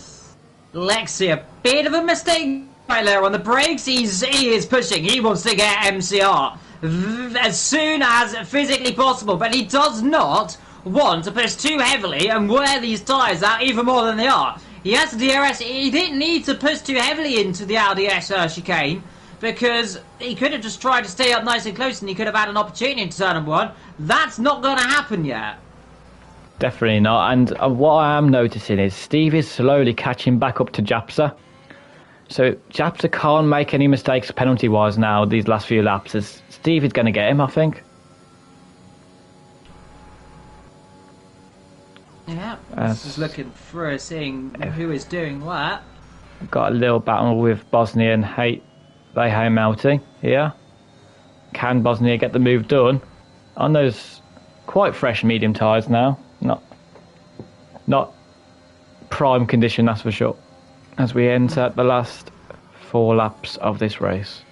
Lexi, a bit of a mistake right there on the brakes. He is pushing. He wants to get MCR as soon as physically possible, but he does not want to push too heavily and wear these tyres out even more than they are. He has the DRS. He didn't need to push too heavily into the RDS chicane, because he could have just tried to stay up nice and close and he could have had an opportunity into turn number 1. That's not going to happen yet. Definitely not. And what I am noticing is Steve is slowly catching back up to Japsa. So Japsa can't make any mistakes penalty-wise now these last few laps, as Steve is going to get him, I think. Yeah, just looking through, seeing who is doing what. Got a little battle with Bosnia and Lehigh Melty here. Can Bosnia get the move done on those quite fresh medium tyres now? Not prime condition, that's for sure, as we enter the last 4 laps of this race.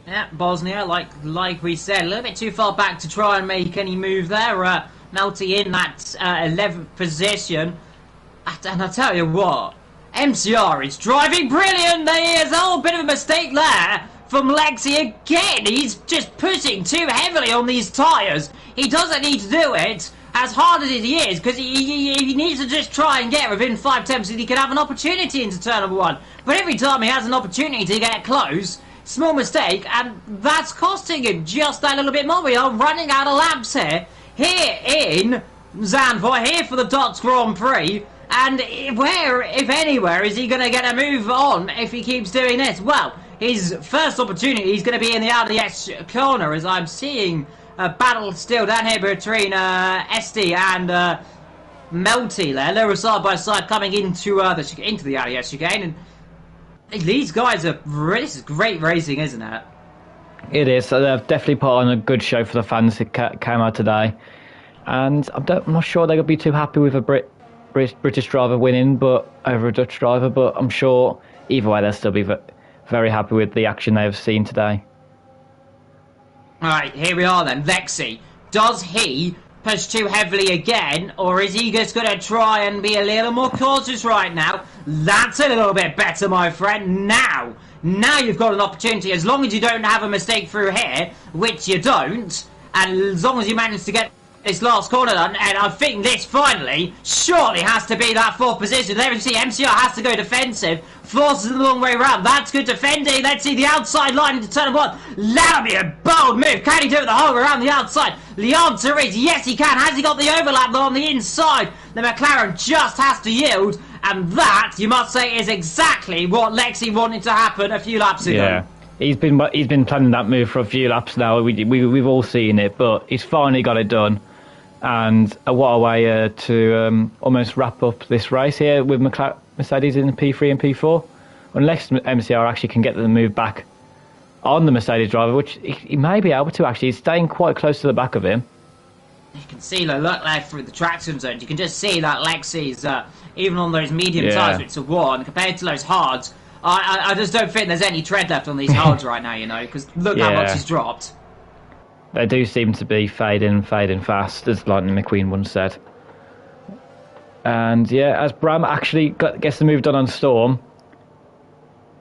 Yeah, Bosnia, like we said, a little bit too far back to try and make any move there. Melty in that 11th position. And I tell you what, MCR is driving brilliant. There is a whole bit of a mistake there from Lexi again. He's just pushing too heavily on these tyres. He doesn't need to do it as hard as he is, because he needs to just try and get within 5 tenths so he can have an opportunity into turn number 1. But every time he has an opportunity to get close, small mistake, and that's costing him just that little bit more. We are running out of laps here in Zandvoort, here for the Dutch Grand Prix. And where, if anywhere, is he going to get a move on if he keeps doing this? Well, his first opportunity is going to be in the RDS corner, as I'm seeing a battle still down here between SD and Melty there. They were side by side coming into the RDS chicane. And these guys are really, this is great racing, isn't it? It is. So they've definitely put on a good show for the fans that came out today. And I'm not sure they're going to be too happy with a British driver winning but over a Dutch driver, but I'm sure either way they'll still be very happy with the action they've seen today. Alright, here we are then. Lexi, does he push too heavily again, or is he just going to try and be a little more cautious right now? That's a little bit better, my friend. Now you've got an opportunity, as long as you don't have a mistake through here, which you don't, and as long as you manage to get this last corner done, and I think this finally surely has to be that 4th position. There you see MCR has to go defensive, forces the long way around. That's good defending. Let's see the outside line into turn 1. That'll be a bold move. Can he do it the whole way around the outside? The answer is yes, he can. Has he got the overlap though on the inside? The McLaren just has to yield, and that, you must say, is exactly what Lexi wanted to happen a few laps ago. Yeah. He's been planning that move for a few laps now. We've all seen it, but he's finally got it done. And what a way to almost wrap up this race here with Mercedes in P3 and P4. Unless MCR actually can get the move back on the Mercedes driver, which he may be able to actually. He's staying quite close to the back of him. You can see the look there through the traction zones. You can just see that Lexi's, even on those medium tyres, which are 1, compared to those hards, I just don't think there's any tread left on these hards right now, you know, because look how much he's dropped. They do seem to be fading fast, as Lightning McQueen once said. And yeah, as Bram actually gets the move done on Storm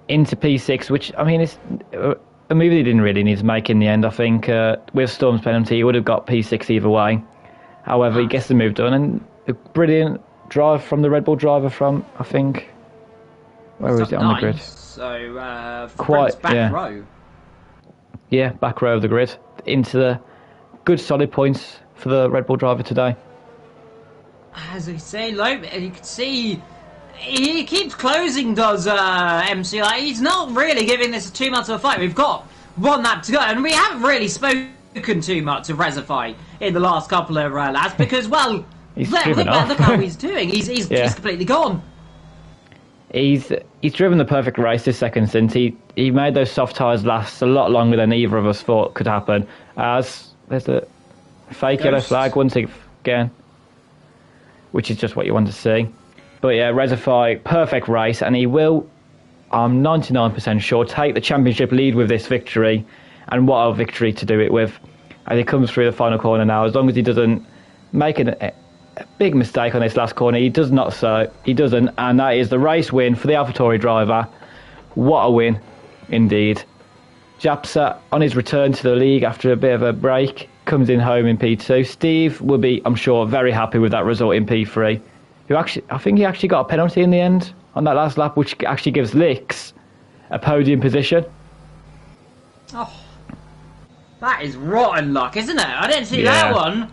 into P6, which, I mean, it's a move he didn't really need to make in the end. I think with Storm's penalty, he would have got P6 either way. However, he gets the move done, and a brilliant drive from the Red Bull driver from, I think, where is it on the grid? So, quite back row. Yeah, back row of the grid. Into the good solid points for the Red Bull driver today. As I say, you can see he keeps closing, does MCI. He's not really giving this too much of a fight. We've got 1 lap to go, and we haven't really spoken too much of Rezify in the last couple of laps because, well, look how he's doing. He's completely gone. He's driven the perfect race this second stint. He made those soft tyres last a lot longer than either of us thought could happen. As there's a fake yellow flag once again. which is just what you want to see. But yeah, Rezify, perfect race, and he will, I'm 99% sure, take the championship lead with this victory, and what a victory to do it with. As he comes through the final corner now, as long as he doesn't make a big mistake on this last corner, he doesn't, and that is the race win for the AlphaTauri driver. What a win, indeed. Japsa, on his return to the league after a bit of a break, comes in home in P2. Steve will be, I'm sure, very happy with that result in P3. I think he actually got a penalty in the end on that last lap, which actually gives Licks a podium position. Oh, that is rotten luck, isn't it? I didn't see that one.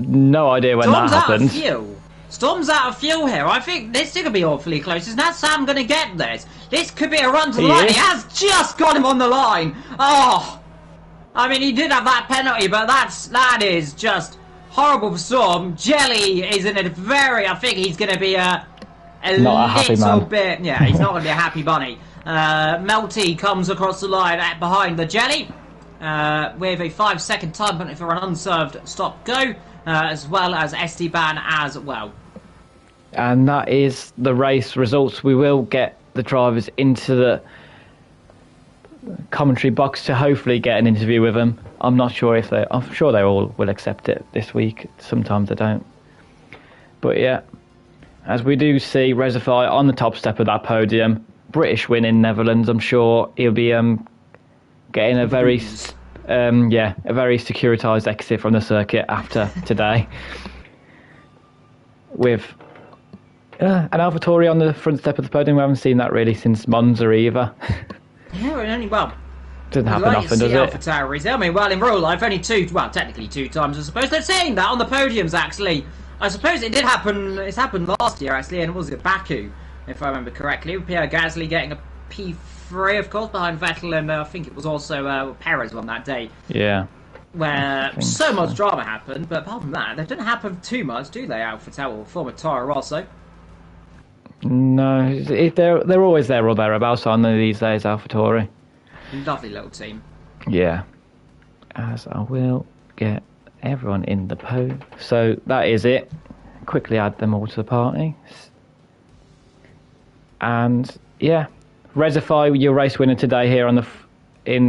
No idea when that happened. Storm's out of fuel here. I think this could be awfully close. Is now Sam going to get this? This could be a run to the line. He has just got him on the line. Oh, I mean, he did have that penalty, but that is just horrible for Storm. Jelly is in a very, I think he's going to be a little bit, yeah, he's not going to be a happy bunny. Melty comes across the line behind the Jelly with a 5-second time penalty for an unserved stop-go, as well as Esteban as well. And that is the race results. We will get the drivers into the commentary box to hopefully get an interview with them. I'm sure they all will accept it this week. Sometimes they don't. But yeah, as we do see Rezify on the top step of that podium, British win in Netherlands. I'm sure he'll be getting a very securitized exit from the circuit after today. With an AlphaTauri on the front step of the podium. We haven't seen that really since Monza either. Yeah, doesn't happen often, does it? AlphaTauris. I mean, well, in real life, technically two times, I suppose. They're saying that on the podiums, actually. I suppose it did happen. It's happened last year, actually, and it was at Baku, if I remember correctly. Pierre Gasly getting a P3, of course, behind Vettel, and I think it was also Perez on that day. Yeah. Where so much drama happened, but apart from that, they don't happen too much, do they, AlphaTauri or former Toro Rosso? No, they're always there or thereabouts, aren't they, these days, AlphaTauri? Lovely little team. Yeah. As I will get everyone in the podium. So that is it. Quickly add them all to the party. And yeah, Rezify, your race winner today here in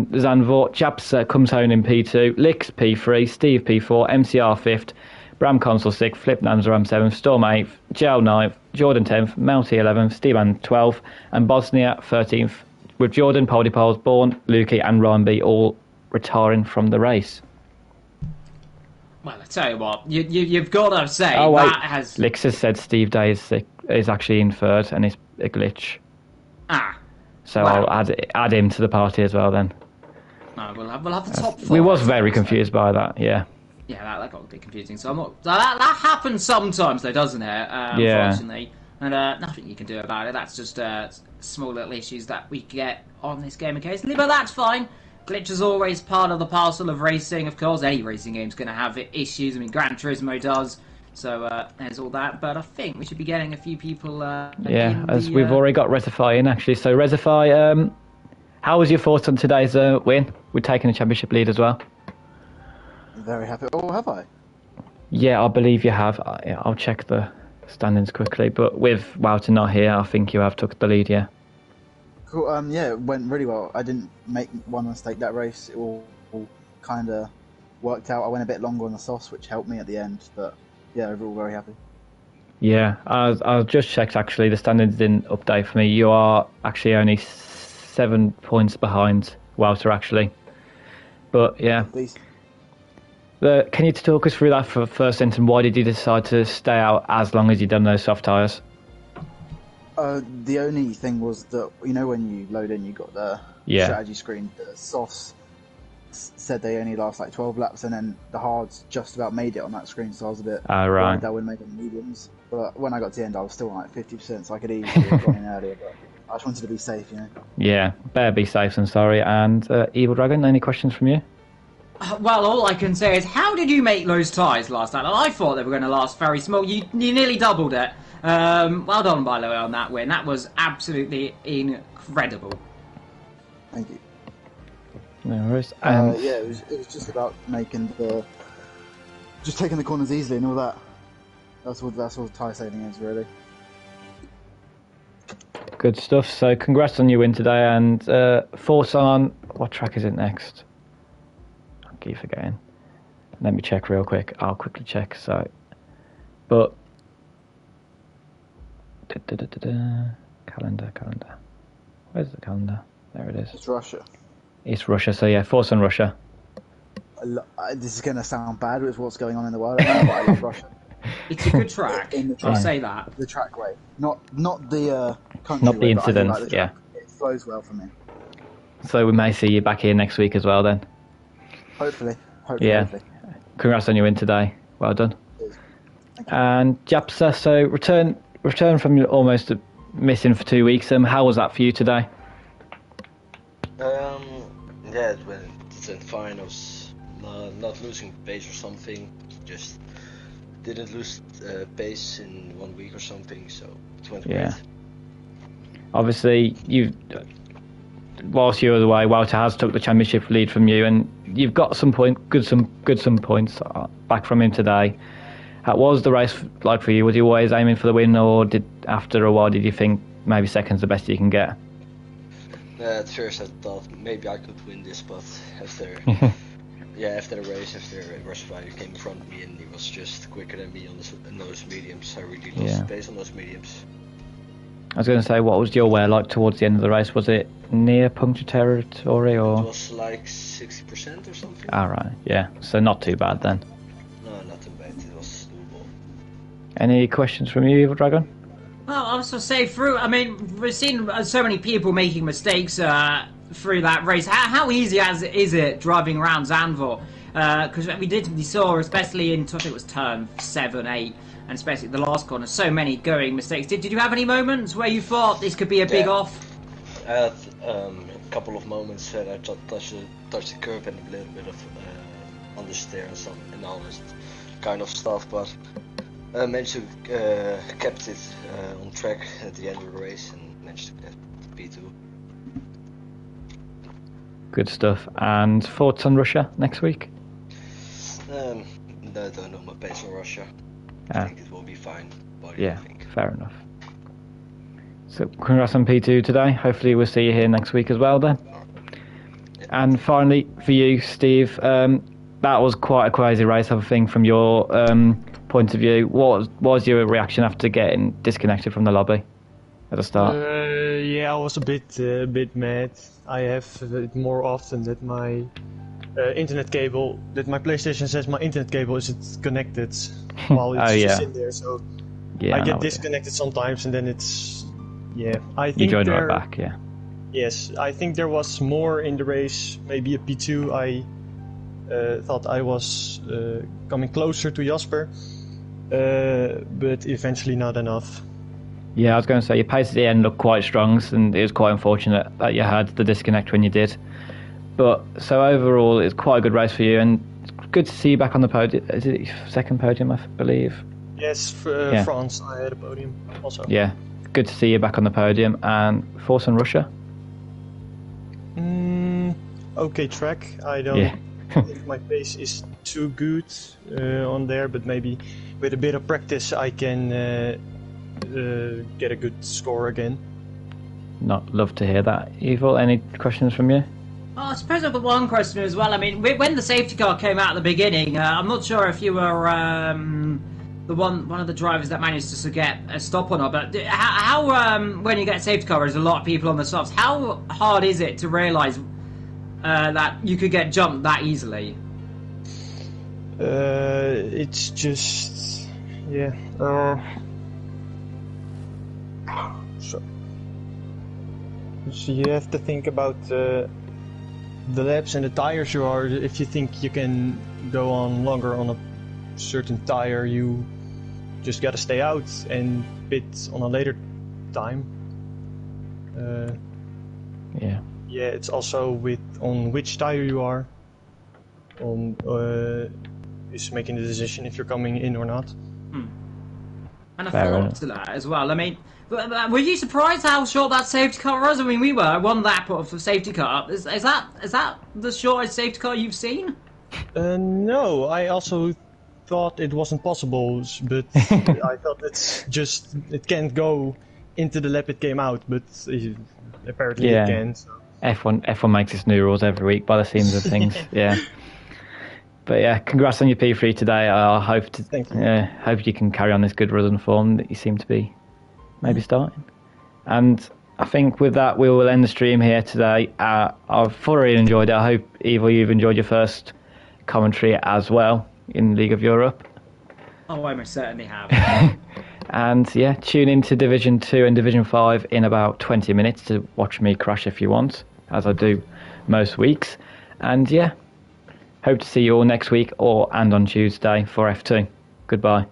Zandvoort. Japsa comes home in P2, Licks P3, Steve P4, MCR 5th, Bram Consul 6th, Flip Namzaram 7th, Storm 8th, Gel 9th, Jordan 10th, Melty 11th, Steban 12th, and Bosnia 13th, with Jordan, Poldy Poles, Bourne, Lukey, and Ryan B all retiring from the race. Well, I tell you what, you've got to say that has. Licks has said Steve Day is actually in third, and it's a glitch. So I'll add him to the party as well then. We'll have the top four. We was very confused by that, yeah. Yeah, that got a bit confusing. So I'm not. That happens sometimes, though, doesn't it? Unfortunately, and nothing you can do about it. That's just small little issues that we get on this game occasionally, but that's fine. Glitch is always part of the parcel of racing. Of course, any racing game's going to have issues. I mean, Gran Turismo does. So there's all that. But I think we should be getting a few people. We've already got Rezify in actually. So Rezify, how was your thoughts on today's win? We're taking the championship lead as well. Very happy. Oh, have I? Yeah, I believe you have. I'll check the standings quickly. But with Wouter not here, I think you have took the lead, yeah. Cool. Yeah, it went really well. I didn't make one mistake that race. It all kind of worked out. I went a bit longer on the softs, which helped me at the end. But yeah, overall, very happy. Yeah, I've just checked actually. The standings didn't update for me. You are actually only 7 points behind Wouter actually. But yeah. Please. Can you talk us through that for first sentence? Why did you decide to stay out as long as you'd done those soft tyres? The only thing was that, you know, when you load in, you got the strategy screen. The softs said they only last like 12 laps, and then the hards just about made it on that screen, so I was a bit worried that wouldn't make them mediums. But when I got to the end, I was still on like 50%, so I could easily have gone in earlier, but I just wanted to be safe, you know. Yeah, better be safe than sorry. And Evil Dragon, any questions from you? Well, all I can say is, how did you make those tyres last night? I thought they were going to last very small. You nearly doubled it. Well done, by the way, on that win. That was absolutely incredible. Thank you. No worries. Yeah, it was just about taking the corners easily and all that. That's what tie sailing is, really. Good stuff. So congrats on your win today, and Force on. What track is it next? I keep forgetting. Let me check real quick. I'll quickly check. So, but calendar. Where's the calendar? There it is. It's Russia. It's Russia. So yeah, Force on Russia. This is going to sound bad with what's going on in the world, but I love Russia. It's a good track. I'll say that. The track way, not the country. Not the way, incidents. Like yeah, it flows well for me. So we may see you back here next week as well, then. Hopefully. Yeah. Hopefully. Congrats on your win today. Well done. And Japsa, so return from almost missing for 2 weeks. How was that for you today? Yeah, it went fine. I was not losing pace or something. Just didn't lose pace in 1 week or something. So it went great. Obviously, whilst you were away, Wouter has took the championship lead from you, and you've got some points back from him today. What was the race like for you? Was you always aiming for the win, or after a while did you think maybe second's the best you can get? At first I thought maybe I could win this, but after after the race, after Rush Rider came in front of me and he was just quicker than me on those mediums, I really lost pace on those mediums. I was going to say, what was your wear like towards the end of the race? Was it near puncture territory, or? It was like 60% or something. Right, yeah. So not too bad then. No, not too bad. It was doable. Any questions from you, Evil Dragon? Well, I was going to say, we've seen so many people making mistakes through that race. How easy is it driving around Zandvoort? Because we saw, especially in, I think it was turn 7, 8, and especially the last corner, so many going mistakes. Did you have any moments where you thought this could be a big off? I had a couple of moments where I touched the curb and a little bit of understeer and all this kind of stuff, but I managed to kept it on track at the end of the race and managed to get P2. Good stuff. And thoughts on Russia next week? I don't know my pace on Russia. I think it will be fine. Fair enough. So congrats on P2 today. Hopefully we'll see you here next week as well then. Yeah. And finally for you, Steve, that was quite a crazy race, I think, from your point of view. What was your reaction after getting disconnected from the lobby at the start? I was a bit mad. I have it more often that my internet cable, that my PlayStation says my internet cable isn't connected while it's just in there, so I get disconnected sometimes, and then it's I think you join right back. Yes, I think there was more in the race, maybe a P2. I thought I was coming closer to Jasper, but eventually not enough. Yeah, I was going to say your pace at the end looked quite strong, and it was quite unfortunate that you had the disconnect when you did. But so overall, it's quite a good race for you, and it's good to see you back on the podium. Is it your second podium, I believe? Yes, France. I had a podium also. Yeah, good to see you back on the podium. And Force on Russia? Okay track. I don't think my pace is too good on there, but maybe with a bit of practice I can get a good score again. Love to hear that. Evil, any questions from you? I suppose I've got one question as well. I mean, when the safety car came out at the beginning, I'm not sure if you were one of the drivers that managed to get a stop or not, but how when you get a safety car, there's a lot of people on the softs. How hard is it to realise that you could get jumped that easily? It's just so you have to think about the laps and the tires you are. If you think you can go on longer on a certain tire, you just gotta stay out and pit on a later time. It's also on which tire you are is making the decision if you're coming in or not. And a follow-up to that as well. I mean, were you surprised how short that safety car was? I mean, we were one lap of a safety car. Is that the shortest safety car you've seen? No, I also thought it wasn't possible, but I thought it can't go into the lap it came out, but apparently it can. So. F1 makes its new rules every week by the seams of things. Yeah. But yeah, congrats on your P3 today. I hope you can carry on this good run form that you seem to be maybe starting. And I think with that, we will end the stream here today. I've thoroughly enjoyed it. I hope, Evil, you've enjoyed your first commentary as well in League of Europe. Oh, I most certainly have. And yeah, tune into Division 2 and Division 5 in about 20 minutes to watch me crash if you want, as I do most weeks. And yeah, hope to see you all next week and on Tuesday for F2. Goodbye.